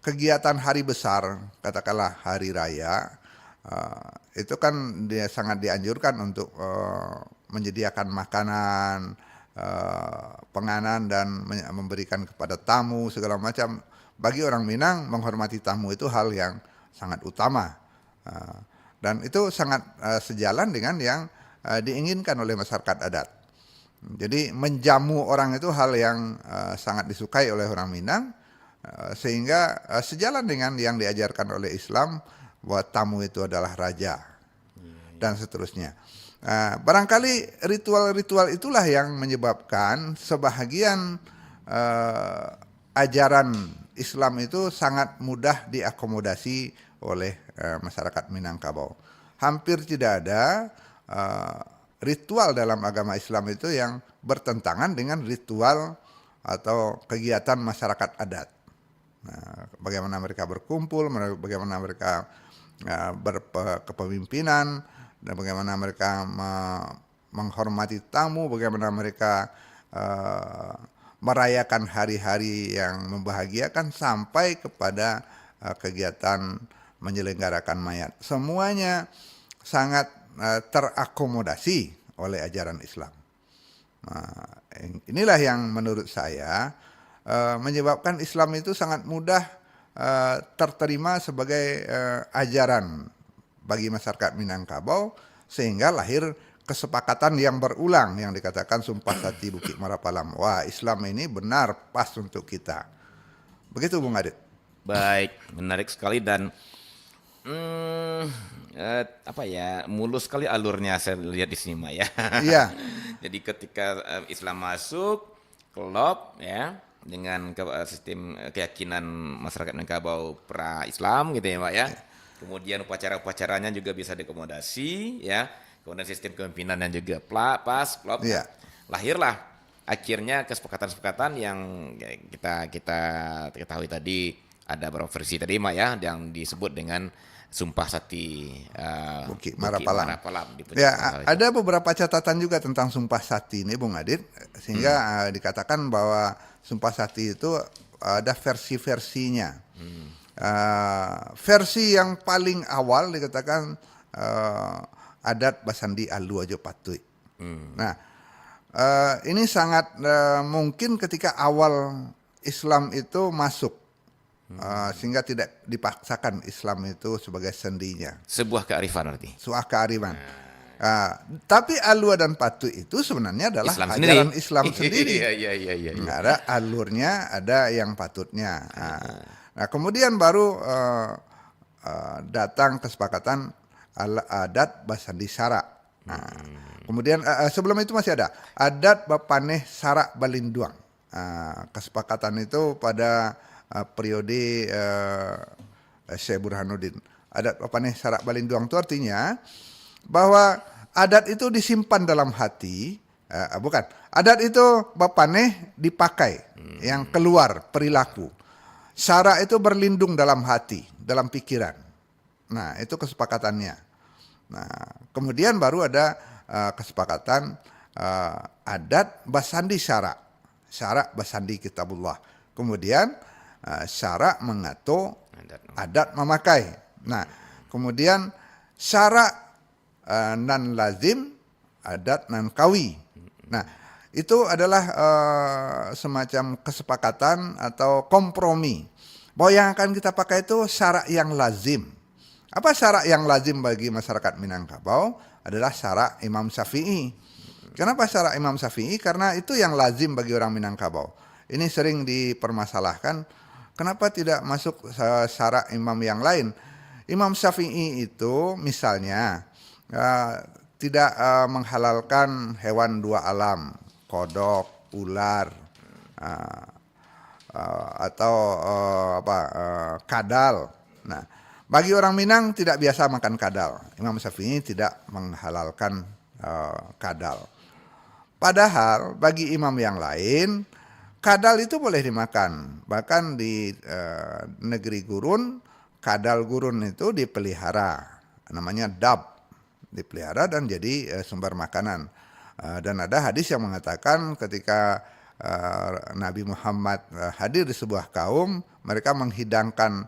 kegiatan hari besar, katakanlah hari raya, itu kan dia sangat dianjurkan untuk menyediakan makanan, penganan, dan memberikan kepada tamu segala macam. Bagi orang Minang, menghormati tamu itu hal yang sangat utama, dan itu sangat sejalan dengan yang diinginkan oleh masyarakat adat. Jadi menjamu orang itu hal yang sangat disukai oleh orang Minang, sehingga sejalan dengan yang diajarkan oleh Islam bahwa tamu itu adalah raja, dan seterusnya. Barangkali ritual-ritual itulah yang menyebabkan sebahagian ajaran Islam itu sangat mudah diakomodasi oleh masyarakat Minangkabau. Hampir tidak ada ritual dalam agama Islam itu yang bertentangan dengan ritual atau kegiatan masyarakat adat. Nah, bagaimana mereka berkumpul, bagaimana mereka berkepemimpinan, dan bagaimana mereka menghormati tamu, bagaimana mereka merayakan hari-hari yang membahagiakan, sampai kepada kegiatan menyelenggarakan mayat. Semuanya sangat terakomodasi oleh ajaran Islam. Nah, inilah yang menurut saya menyebabkan Islam itu sangat mudah terterima sebagai ajaran bagi masyarakat Minangkabau, sehingga lahir kesepakatan yang berulang yang dikatakan Sumpah Sati Bukit Marapalam. Wah, Islam ini benar pas untuk kita. Begitu Bung Adit. Baik, menarik sekali dan apa ya, mulus sekali alurnya saya lihat di sini, Mak ya. Iya, Jadi ketika Islam masuk, klop ya dengan sistem keyakinan masyarakat Minangkabau pra-Islam gitu ya, Pak ya. Kemudian upacara-upacaranya juga bisa diakomodasi ya. Kemudian sistem kepemimpinannya juga pas, klop. iya. Lahirlah akhirnya kesepakatan-kesepakatan yang kita kita ketahui tadi, ada beberapa versi tadi, Mak ya, yang disebut dengan Sumpah Sati Bukit Bukit Marapalam. Marapalam di Puncak Ya, Tanggal itu. ada beberapa catatan juga tentang Sumpah Sati ini, Bung Adit, sehingga dikatakan bahwa Sumpah Sati itu ada versi-versinya. Versi yang paling awal dikatakan adat Basandi Alu Ajo Patui. Nah, ini sangat mungkin ketika awal Islam itu masuk. Sehingga tidak dipaksakan Islam itu sebagai sendinya. Sebuah kearifan arti. Suah kearifan. Tapi Alua dan Patu itu sebenarnya adalah Islam ajaran sendiri. Islam sendiri. Iya. Nggak ada alurnya, ada yang patutnya. Nah, kemudian baru datang kesepakatan adat Basandi Sara. Nah, kemudian sebelum itu masih ada adat Bapaneh Sara Balinduang. Kesepakatan itu pada periode Syekh Burhanuddin. Adat Bapaneh Sara Balinduang itu artinya bahwa adat itu disimpan dalam hati, bukan. Adat itu Bapaneh dipakai, yang keluar perilaku. Sara itu berlindung dalam hati, dalam pikiran. Nah, itu kesepakatannya. Nah, kemudian baru ada kesepakatan adat Basandi Sara. Sara Basandi Kitabullah. Kemudian sara mengatur adat memakai. Nah, kemudian sara nan lazim, adat nan kawi. Nah, itu adalah semacam kesepakatan atau kompromi bahwa yang akan kita pakai itu syarak yang lazim. Apa syarak yang lazim bagi masyarakat Minangkabau? Adalah syarak Imam Syafi'i. Kenapa syarak Imam Syafi'i? Karena itu yang lazim bagi orang Minangkabau. Ini sering dipermasalahkan, kenapa tidak masuk syarak imam yang lain? Imam Syafi'i itu misalnya tidak menghalalkan hewan dua alam, kodok, ular, atau kadal. Nah, bagi orang Minang tidak biasa makan kadal. Imam Syafi'i tidak menghalalkan kadal. Padahal bagi imam yang lain, kadal itu boleh dimakan. Bahkan di negeri gurun, kadal gurun itu dipelihara. Namanya dab. Dipelihara dan jadi sumber makanan. Dan ada hadis yang mengatakan ketika Nabi Muhammad hadir di sebuah kaum, mereka menghidangkan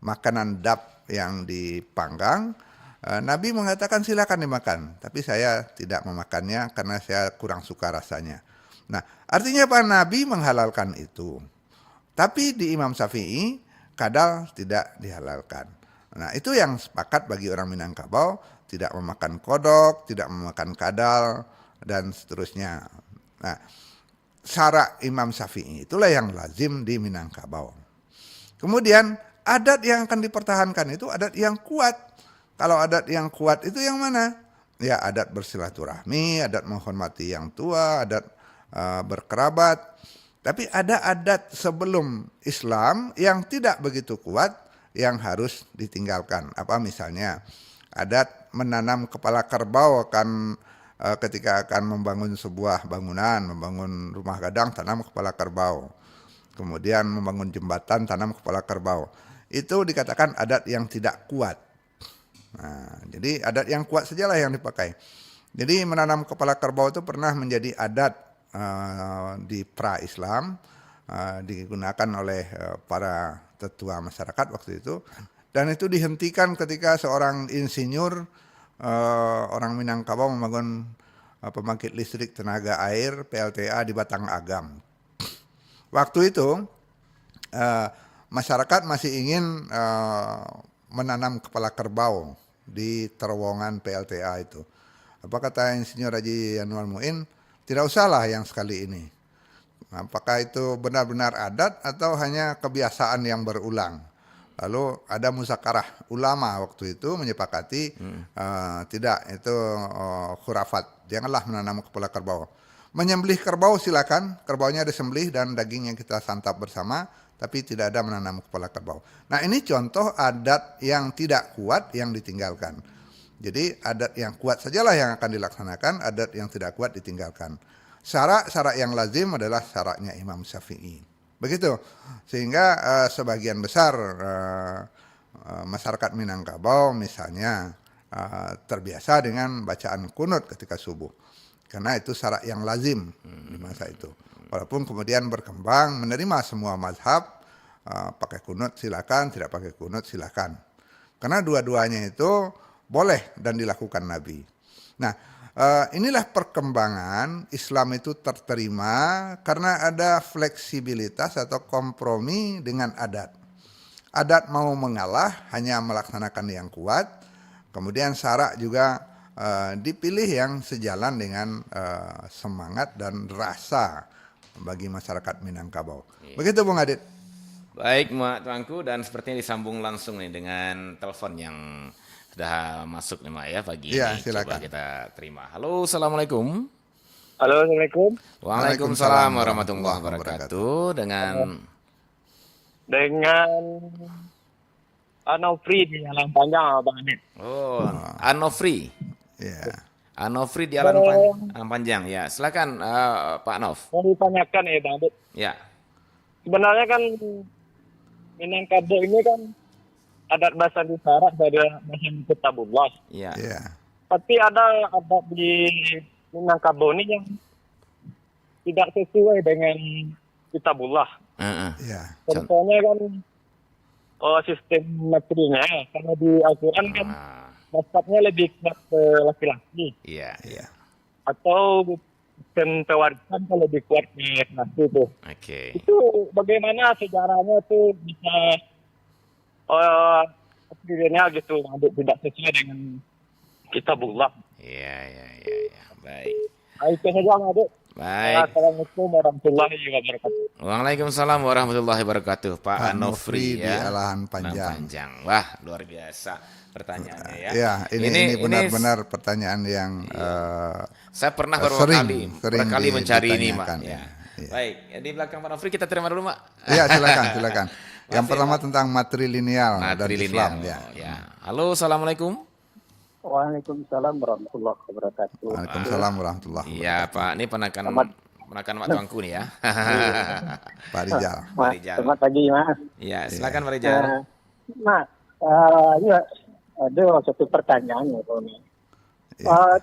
makanan dab yang dipanggang. Nabi mengatakan silakan dimakan, tapi saya tidak memakannya karena saya kurang suka rasanya. Nah, artinya Pak Nabi menghalalkan itu. Tapi di Imam Syafi'i, kadal tidak dihalalkan. Nah, itu yang sepakat bagi orang Minangkabau, tidak memakan kodok, tidak memakan kadal, dan seterusnya. Nah, syarak Imam Syafi'i itulah yang lazim di Minangkabau. Kemudian, adat yang akan dipertahankan itu adat yang kuat. Kalau adat yang kuat itu yang mana? Ya, adat bersilaturahmi, adat menghormati yang tua, adat berkerabat. Tapi ada adat sebelum Islam yang tidak begitu kuat yang harus ditinggalkan. Apa misalnya adat menanam kepala kerbau akan ketika akan membangun sebuah bangunan, membangun rumah gadang, tanam kepala kerbau. Kemudian membangun jembatan, tanam kepala kerbau. Itu dikatakan adat yang tidak kuat. Nah, jadi adat yang kuat sajalah yang dipakai. Jadi menanam kepala kerbau itu pernah menjadi adat di pra-Islam, digunakan oleh para tetua masyarakat waktu itu, dan itu dihentikan ketika seorang insinyur orang Minangkabau membangun pembangkit listrik tenaga air PLTA di Batang Agam. Waktu itu masyarakat masih ingin menanam kepala kerbau di terowongan PLTA itu. Apa kata Insinyur Haji Anwar Muin? Tidak usahlah yang sekali ini. Apakah itu benar-benar adat atau hanya kebiasaan yang berulang? Lalu ada musyawarah ulama waktu itu menyepakati tidak, itu khurafat. Janganlah menanam kepala kerbau. Menyembelih kerbau silakan, kerbaunya disembelih dan dagingnya kita santap bersama, tapi tidak ada menanam kepala kerbau. Nah, ini contoh adat yang tidak kuat yang ditinggalkan. Jadi adat yang kuat sajalah yang akan dilaksanakan, adat yang tidak kuat ditinggalkan. Syarat yang lazim adalah syaratnya Imam Syafi'i. Begitu. Sehingga sebagian besar masyarakat Minangkabau misalnya terbiasa dengan bacaan kunut ketika subuh. Karena itu syarat yang lazim di masa itu. Walaupun kemudian berkembang menerima semua mazhab, pakai kunut silakan, tidak pakai kunut silakan. Karena dua-duanya itu boleh dan dilakukan Nabi. Nah, inilah perkembangan Islam itu terterima karena ada fleksibilitas atau kompromi dengan adat. Adat mau mengalah hanya melaksanakan yang kuat, kemudian syarak juga dipilih yang sejalan dengan semangat dan rasa bagi masyarakat Minangkabau. Begitu Bung Adit. Baik Mak Tuanku, dan sepertinya disambung langsung nih dengan telepon yang sudah masuk nih Mak ya pagi Iya, ini. silakan. Coba kita terima. Halo, Assalamualaikum. Halo, Assalamualaikum. Waalaikumsalam warahmatullahi wabarakatuh. Dengan Nofri di Alang Panjang, Bang Anit. Anofri. Ya. Anofri di Alang Panjang. Ya, silakan Pak Nov. Mau ditanyakan ya, Bang Anit. Ya. Sebenarnya kan Minangkabau ini kan adat bahasa Isyarat dari bahasa Kitabullah. Ya. Ya. Tapi ada adat di Minangkabau ini yang tidak sesuai dengan Kitabullah. Ya. Contohnya kan sistem materinya. Karena di Al-Quran kan mazhabnya lebih kuat ke laki-laki. Iya. Ya. Atau sistem pewarisan kan lebih kuat ke laki itu. Oke. Itu bagaimana sejarahnya tuh bisa akhirnya gitu tidak sesuai dengan Kitabullah. Iya. Baik. Itu saja Adik. Baik. Assalamualaikum warahmatullahi wabarakatuh. Waalaikumsalam warahmatullahi wabarakatuh. Pak Nofri Anofri di ya. Alahan Alang Panjang. Wah, luar biasa pertanyaannya ya. Ya, ini benar-benar pertanyaan yang saya pernah sering berkali mencari ini, Mak. ditanyakan, Ya. ya. Baik, di belakang Pak Nofri kita terima dulu, Mak. Ya, silakan. Yang pertama tentang matrilineal dan Islam. Matrilineal. Ya. Ya. Halo, Assalamualaikum. Waalaikumsalam warahmatullahi wabarakatuh. Waalaikumsalam warahmatullahi Iya, Pak. Ini penakan Mak Tuanku nih ya. Pak Rijal. Pak Rijal. Selamat pagi, Mas. Iya, silakan Pak Rijal. Mas, ya ada satu pertanyaan ya, Tony. Ya.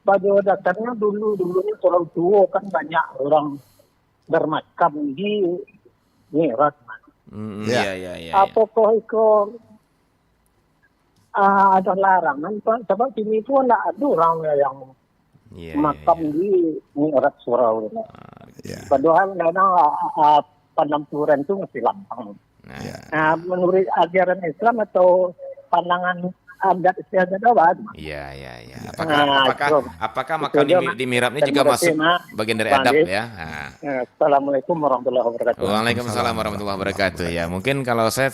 Pada dasarnya dulunya orang tua kan banyak orang bermakam di Mi'raj, Mas. Iya. Apakah itu ada larangan, Pak? Sebab sini itu ada orang yang Iya. makam di Mi'raj surau. Ya. Padahal memang penampuran itu masih lambang. Ya. Nah, menurut ajaran Islam atau pandangan adat istiadat apa? Iya. Nah, Apakah makam di mihrab ini juga masuk bagian dari adab ya? Nah. Assalamualaikum warahmatullahi wabarakatuh. Waalaikumsalam warahmatullahi wabarakatuh. Ya, mungkin kalau saya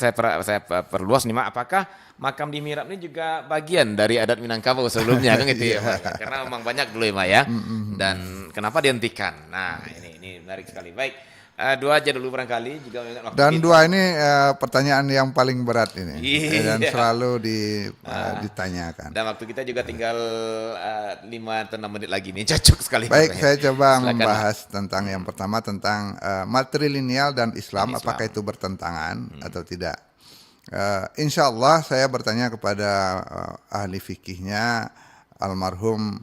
perluas nih, Mak, apakah makam di mihrab ini juga bagian dari adat Minangkabau sebelumnya kan gitu ya, Mak? Karena memang banyak dulu ya, Mak ya. Dan kenapa dihentikan? Nah, ini menarik sekali. Baik. Dua aja dulu barangkali juga waktu Dan kita. dua ini pertanyaan yang paling berat ini. Iya. Dan selalu ditanyakan. Dan waktu kita juga tinggal 5 atau 6 menit lagi nih, cocok sekali. Baik, makanya. saya coba Silakan, membahas tentang yang pertama tentang matrilineal dan Islam, Dan Islam. apakah itu bertentangan atau tidak. Insya Allah saya bertanya kepada ahli fikihnya almarhum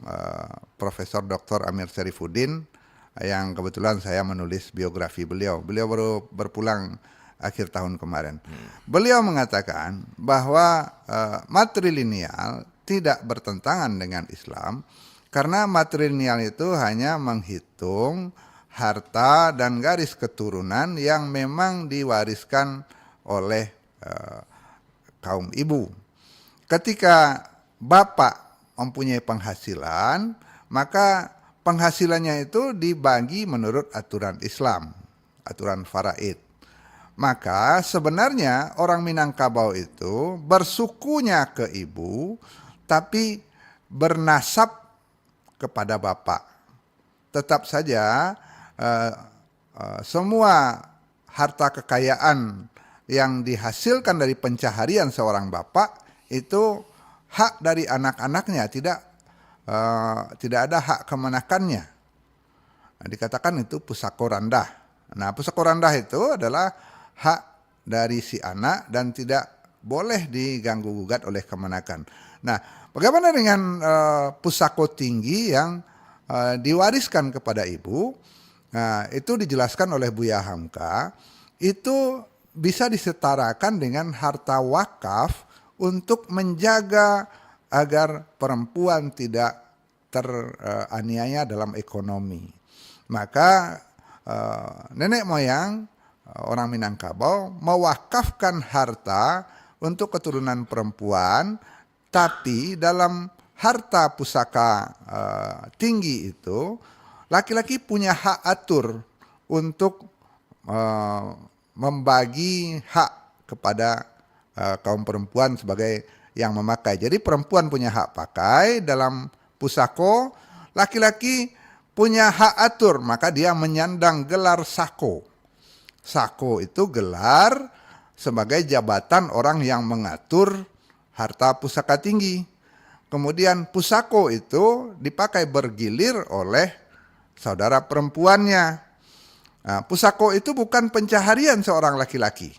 Profesor Dr. Amir Syarifuddin, yang kebetulan saya menulis biografi beliau. Beliau baru berpulang akhir tahun kemarin. Beliau mengatakan bahwa matrilineal tidak bertentangan dengan Islam Karena matrilineal itu hanya menghitung harta dan garis keturunan yang memang diwariskan oleh kaum ibu. Ketika bapak mempunyai penghasilan, maka penghasilannya itu dibagi menurut aturan Islam, aturan faraid. Maka sebenarnya orang Minangkabau itu bersukunya ke ibu, tapi bernasab kepada bapak. Tetap saja semua harta kekayaan yang dihasilkan dari pencaharian seorang bapak itu hak dari anak-anaknya, tidak ada hak kemenakannya. Nah, dikatakan itu pusako randah. Nah, pusako randah itu adalah hak dari si anak dan tidak boleh diganggu gugat oleh kemenakan. Nah, bagaimana dengan pusako tinggi yang diwariskan kepada ibu? Nah, itu dijelaskan oleh Buya Hamka, itu bisa disetarakan dengan harta wakaf untuk menjaga agar perempuan tidak teraniaya dalam ekonomi. Maka nenek moyang orang Minangkabau mewakafkan harta untuk keturunan perempuan, tapi dalam harta pusaka tinggi itu laki-laki punya hak atur untuk membagi hak kepada kaum perempuan sebagai yang memakai. Jadi perempuan punya hak pakai dalam pusako, laki-laki punya hak atur, maka dia menyandang gelar sako. Sako itu gelar sebagai jabatan orang yang mengatur harta pusaka tinggi. Kemudian pusako itu dipakai bergilir oleh saudara perempuannya. Nah, pusako itu bukan pencaharian seorang laki-laki.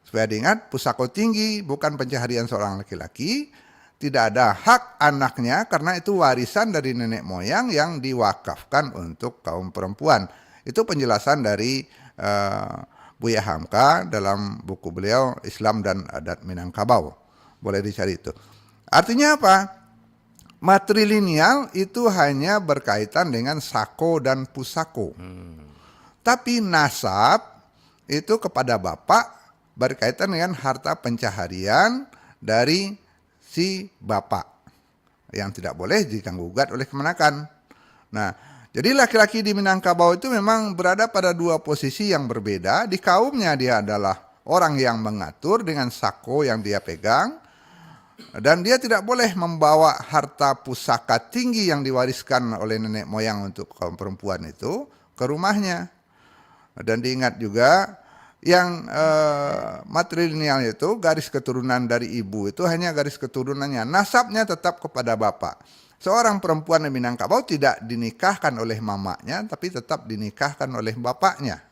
Supaya diingat, pusako tinggi bukan pencaharian seorang laki-laki. Tidak ada hak anaknya karena itu warisan dari nenek moyang yang diwakafkan untuk kaum perempuan. Itu penjelasan dari Buya Hamka dalam buku beliau Islam dan Adat Minangkabau. Boleh dicari itu. Artinya apa? Matrilineal itu hanya berkaitan dengan sako dan pusako. Tapi nasab itu kepada bapak berkaitan dengan harta pencaharian dari si bapak yang tidak boleh diganggu gugat oleh kemenakan. Nah, jadi laki-laki di Minangkabau itu memang berada pada dua posisi yang berbeda. Di kaumnya dia adalah orang yang mengatur dengan sako yang dia pegang, dan dia tidak boleh membawa harta pusaka tinggi yang diwariskan oleh nenek moyang untuk kaum perempuan itu ke rumahnya. Dan diingat juga yang matrilineal itu garis keturunan dari ibu itu hanya garis keturunannya, nasabnya tetap kepada bapak. Seorang perempuan di Minangkabau tidak dinikahkan oleh mamanya, tapi tetap dinikahkan oleh bapaknya.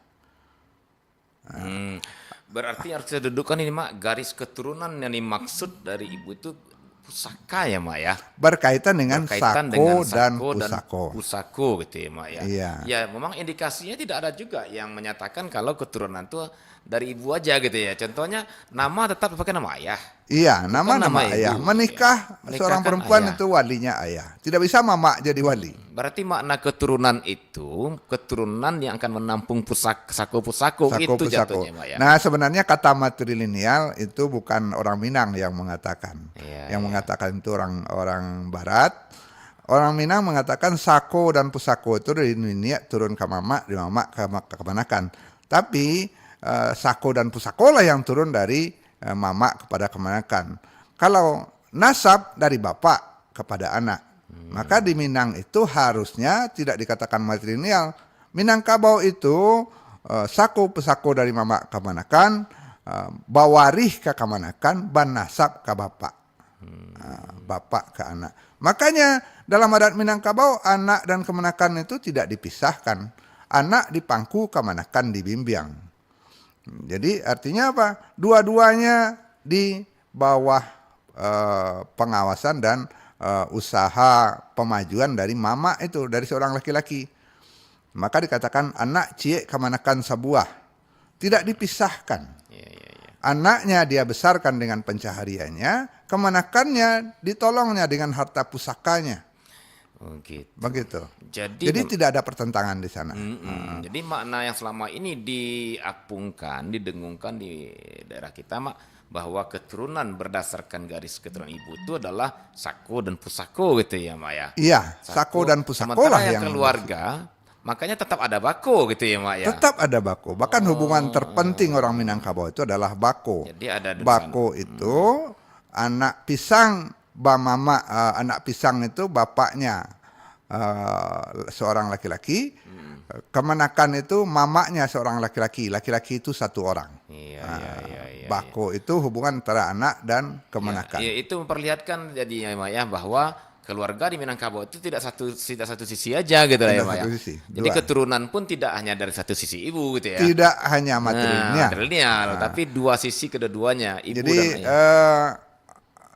Berarti harus didudukkan ini Mak, garis keturunan yang dimaksud dari ibu itu pusaka ya Mak ya? Berkaitan dengan sako dan pusako. Pusako gitu ya Mak ya? Iya. Ya memang indikasinya tidak ada juga yang menyatakan kalau keturunan itu dari ibu aja gitu ya. Contohnya nama tetap pakai nama ayah. Iya, Bukan nama nama ayah. ibu. Menikah Ya. seorang Menikahkan perempuan ayah. itu walinya ayah. Tidak bisa mama jadi wali. Berarti makna keturunan itu keturunan yang akan menampung pusako-pusako itu Pusako. jatuhnya Mak ya. Nah, sebenarnya kata matrilineal itu bukan orang Minang yang mengatakan. Iya, Yang mengatakan itu orang barat. Orang Minang mengatakan sako dan pusako itu dari nenek turun ke mama, dari mama ke kemenakan. Tapi sako dan pusako lah yang turun dari mama kepada kemenakan. Kalau nasab dari bapak kepada anak, maka di Minang itu harusnya tidak dikatakan matrilineal. Minangkabau itu sako pusako dari mama ke kemenakan, bawarih ke kemenakan, ban nasab ke bapak. Bapak ke anak. Makanya dalam adat Minangkabau anak dan kemenakan itu tidak dipisahkan. Anak dipangku, kemenakan dibimbing. Jadi artinya apa? Dua-duanya di bawah pengawasan dan usaha pemajuan dari mama itu, dari seorang laki-laki. Maka dikatakan anak ciek kemenakan sebuah. Tidak dipisahkan. Anaknya dia besarkan dengan pencahariannya, kemenakannya ditolongnya dengan harta pusakanya. Oh, gitu. Begitu. Jadi Jadi tidak ada pertentangan di sana. Jadi makna yang selama ini diapungkan, didengungkan di daerah kita, Mak, bahwa keturunan berdasarkan garis keturunan ibu itu adalah sako dan pusako gitu ya, Mak ya. Iya, sako dan pusako Sementara lah yang yang keluarga, makanya tetap ada bako gitu ya, Mak ya. tetap ada bako. Bahkan hubungan terpenting orang Minangkabau itu adalah bako. Jadi ada Bako itu anak pisang mama, anak pisang itu bapaknya seorang laki-laki. Kemenakan itu mamanya seorang laki-laki. Laki-laki itu satu orang. Iya, iya. Bako itu hubungan antara anak dan kemenakan. Ya, itu memperlihatkan jadi ya, Mak ya, bahwa keluarga di Minangkabau itu tidak satu sisi aja gitu lah ya, Tidak Mak ya. satu sisi, Jadi dua. keturunan pun tidak hanya dari satu sisi ibu gitu ya. Tidak hanya materialnya. Materialnya, tapi dua sisi kedua-duanya, ibu Jadi dan ayah.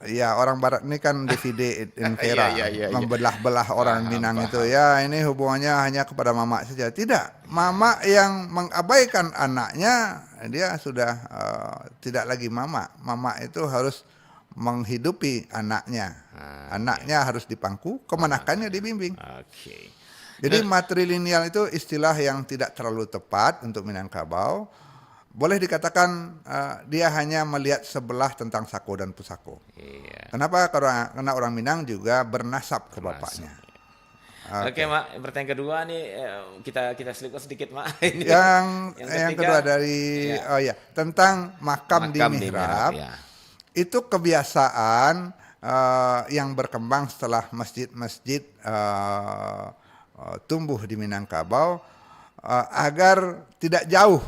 ya orang Barat ini kan divide et impera, Iya. membelah-belah orang Minang itu. Ya ini hubungannya hanya kepada mama saja. Tidak, mama yang mengabaikan anaknya, dia sudah tidak lagi mama. Mama itu harus menghidupi anaknya. Anaknya harus dipangku, kemenakannya dibimbing. Oke. Jadi matrilineal itu istilah yang tidak terlalu tepat untuk Minangkabau. Boleh dikatakan dia hanya melihat sebelah tentang sako dan pusako. Iya. Kenapa? Karena orang Minang juga bernasab ke bapaknya. Oke, Mak. Pertanyaan kedua nih kita selipkan sedikit, Mak. Ini. Yang kedua dari tentang makam di mihrab. Ya. Itu kebiasaan yang berkembang setelah masjid-masjid tumbuh di Minangkabau agar tidak jauh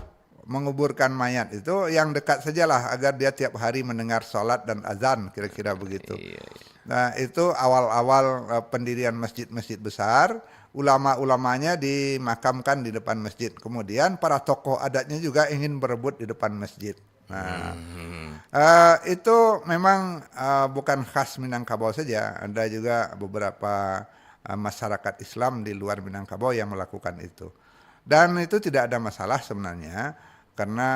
menguburkan mayat itu, yang dekat sajalah agar dia tiap hari mendengar sholat dan azan, kira-kira begitu. Iya. Nah itu awal-awal pendirian masjid-masjid besar, ulama-ulamanya dimakamkan di depan masjid. Kemudian para tokoh adatnya juga ingin berebut di depan masjid. Nah itu memang bukan khas Minangkabau saja, ada juga beberapa masyarakat Islam di luar Minangkabau yang melakukan itu. Dan itu tidak ada masalah sebenarnya, karena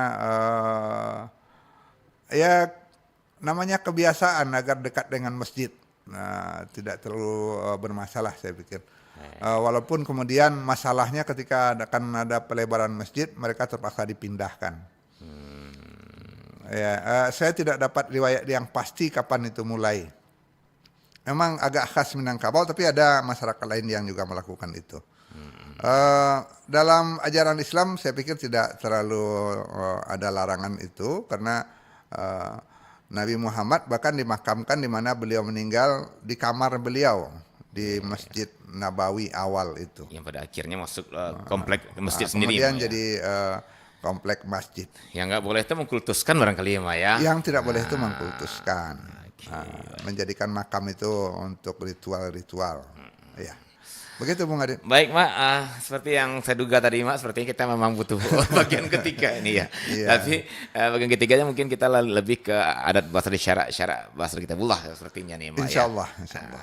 ya namanya kebiasaan agar dekat dengan masjid. Nah, tidak terlalu bermasalah saya pikir. Walaupun kemudian masalahnya ketika akan ada pelebaran masjid, mereka terpaksa dipindahkan. Ya, saya tidak dapat riwayat yang pasti kapan itu mulai. Memang agak khas Minangkabau, tapi ada masyarakat lain yang juga melakukan itu. Dalam ajaran Islam saya pikir tidak terlalu ada larangan itu, karena Nabi Muhammad bahkan dimakamkan di mana beliau meninggal, di kamar beliau di Masjid Nabawi awal itu. Yang pada akhirnya masuk komplek masjid sendiri. Kemudian Mak, jadi komplek masjid. yang nggak boleh itu mengkultuskan barangkali ya, Mak ya. Yang tidak boleh itu mengkultuskan, menjadikan makam itu untuk ritual-ritual. Ya. Begitu Bung Adit. Baik, Mak, seperti yang saya duga tadi, Mak, sepertinya kita memang butuh bagian ketiga ini ya. Iya. Tapi bagian ketiganya mungkin kita lebih ke adat bahasa syarak bahasa kitabullah sepertinya nih, Mak. Insya ya. Allah, insya Allah.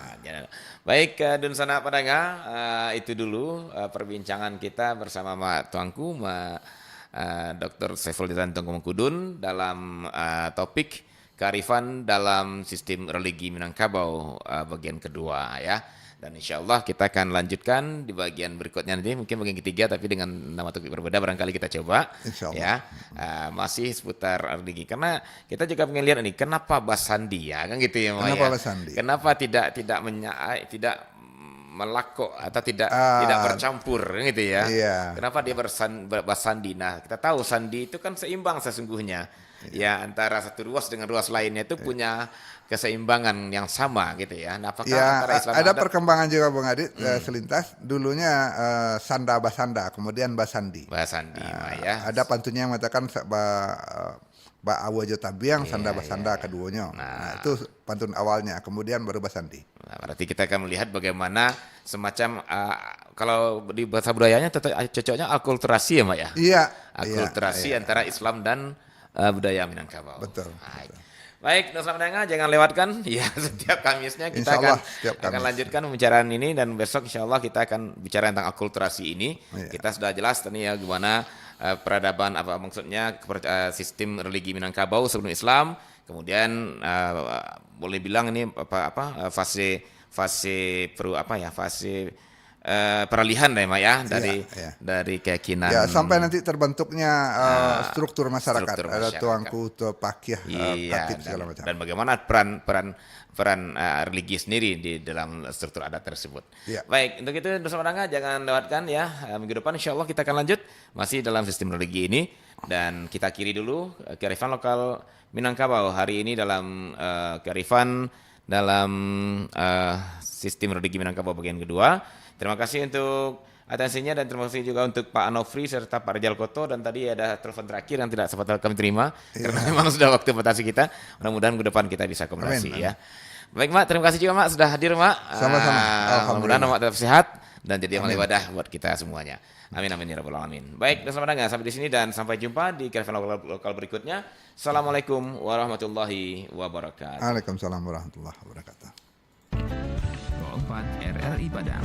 Baik, Dun Sana Padanga, itu dulu perbincangan kita bersama Mak Tuanku, Mak Dr. Saiful Ditantung Mengkudun dalam topik kearifan dalam sistem religi Minangkabau bagian kedua ya. Dan insya Allah kita akan lanjutkan di bagian berikutnya nanti, mungkin bagian ketiga tapi dengan nama topik berbeda, barangkali kita coba. Insya Allah. Ya, masih seputar religi. Karena kita juga pengen lihat ini, kenapa Basandi ya, kan gitu ya, Mak, Kenapa ya? Basandi? Kenapa tidak melakok atau tidak bercampur gitu ya? Iya. Kenapa dia bersandi? Nah, kita tahu sandi itu kan seimbang sesungguhnya. Ya, antara satu ruas dengan ruas lainnya itu punya keseimbangan yang sama gitu ya. Nah, apakah antara Ya, Islam ada dan adat? perkembangan juga Bung Adit selintas. Dulunya Sanda Basanda, kemudian Basandi. Basandi, Mak, ya. Ada pantunnya yang mengatakan Ba Awajo Tabiang, Sanda Basanda keduanya. Nah, itu pantun awalnya, kemudian baru Basandi. Nah, berarti kita akan melihat bagaimana semacam kalau di bahasa budayanya cocoknya akulturasi ya, Mak ya. Iya. Akulturasi antara Islam dan budaya Minangkabau. Betul. Baik, Nusra Mendengar, jangan lewatkan ya setiap Kamisnya kita Insya Allah, akan setiap Kamis. lanjutkan pembicaraan ini, dan besok insya Allah kita akan bicara tentang akulturasi ini. Iya. Kita sudah jelas tadi ya gimana peradaban, apa maksudnya sistem religi Minangkabau sebelum Islam, kemudian boleh bilang ini fase fase fase peralihan deh Mak ya Iya. dari keyakinan Ya, sampai nanti terbentuknya struktur masyarakat, struktur ada masyarakat. tuangku, pakyah, Iya, tatib segala macam. dan bagaimana peran religi sendiri di dalam struktur adat tersebut. Iya. Baik, untuk itu Nusa Penangga jangan lewatkan ya. Minggu depan insya Allah kita akan lanjut masih dalam sistem religi ini, dan kita akhiri dulu kearifan lokal Minangkabau hari ini dalam kearifan dalam sistem religi Minangkabau bagian kedua. Terima kasih untuk atensinya dan terima kasih juga untuk Pak Anofri serta Pak Rijal Koto, dan tadi ada telepon terakhir yang tidak sempat kami terima karena memang sudah waktu batasi kita. Mudah-mudahan ke depan kita bisa komunikasi Amin. ya. Baik Mak, terima kasih juga Mak sudah hadir Mak. Sama-sama. Mudah-mudahan Mak tetap sehat dan jadi amal Amin. ibadah buat kita semuanya. Amin amin ya rabbal alamin. Baik, Nusa Penangga sampai di sini dan sampai jumpa di kearifan lokal berikutnya. Assalamualaikum warahmatullahi wabarakatuh. Waalaikumsalam warahmatullahi wabarakatuh. 4 RRI Padang.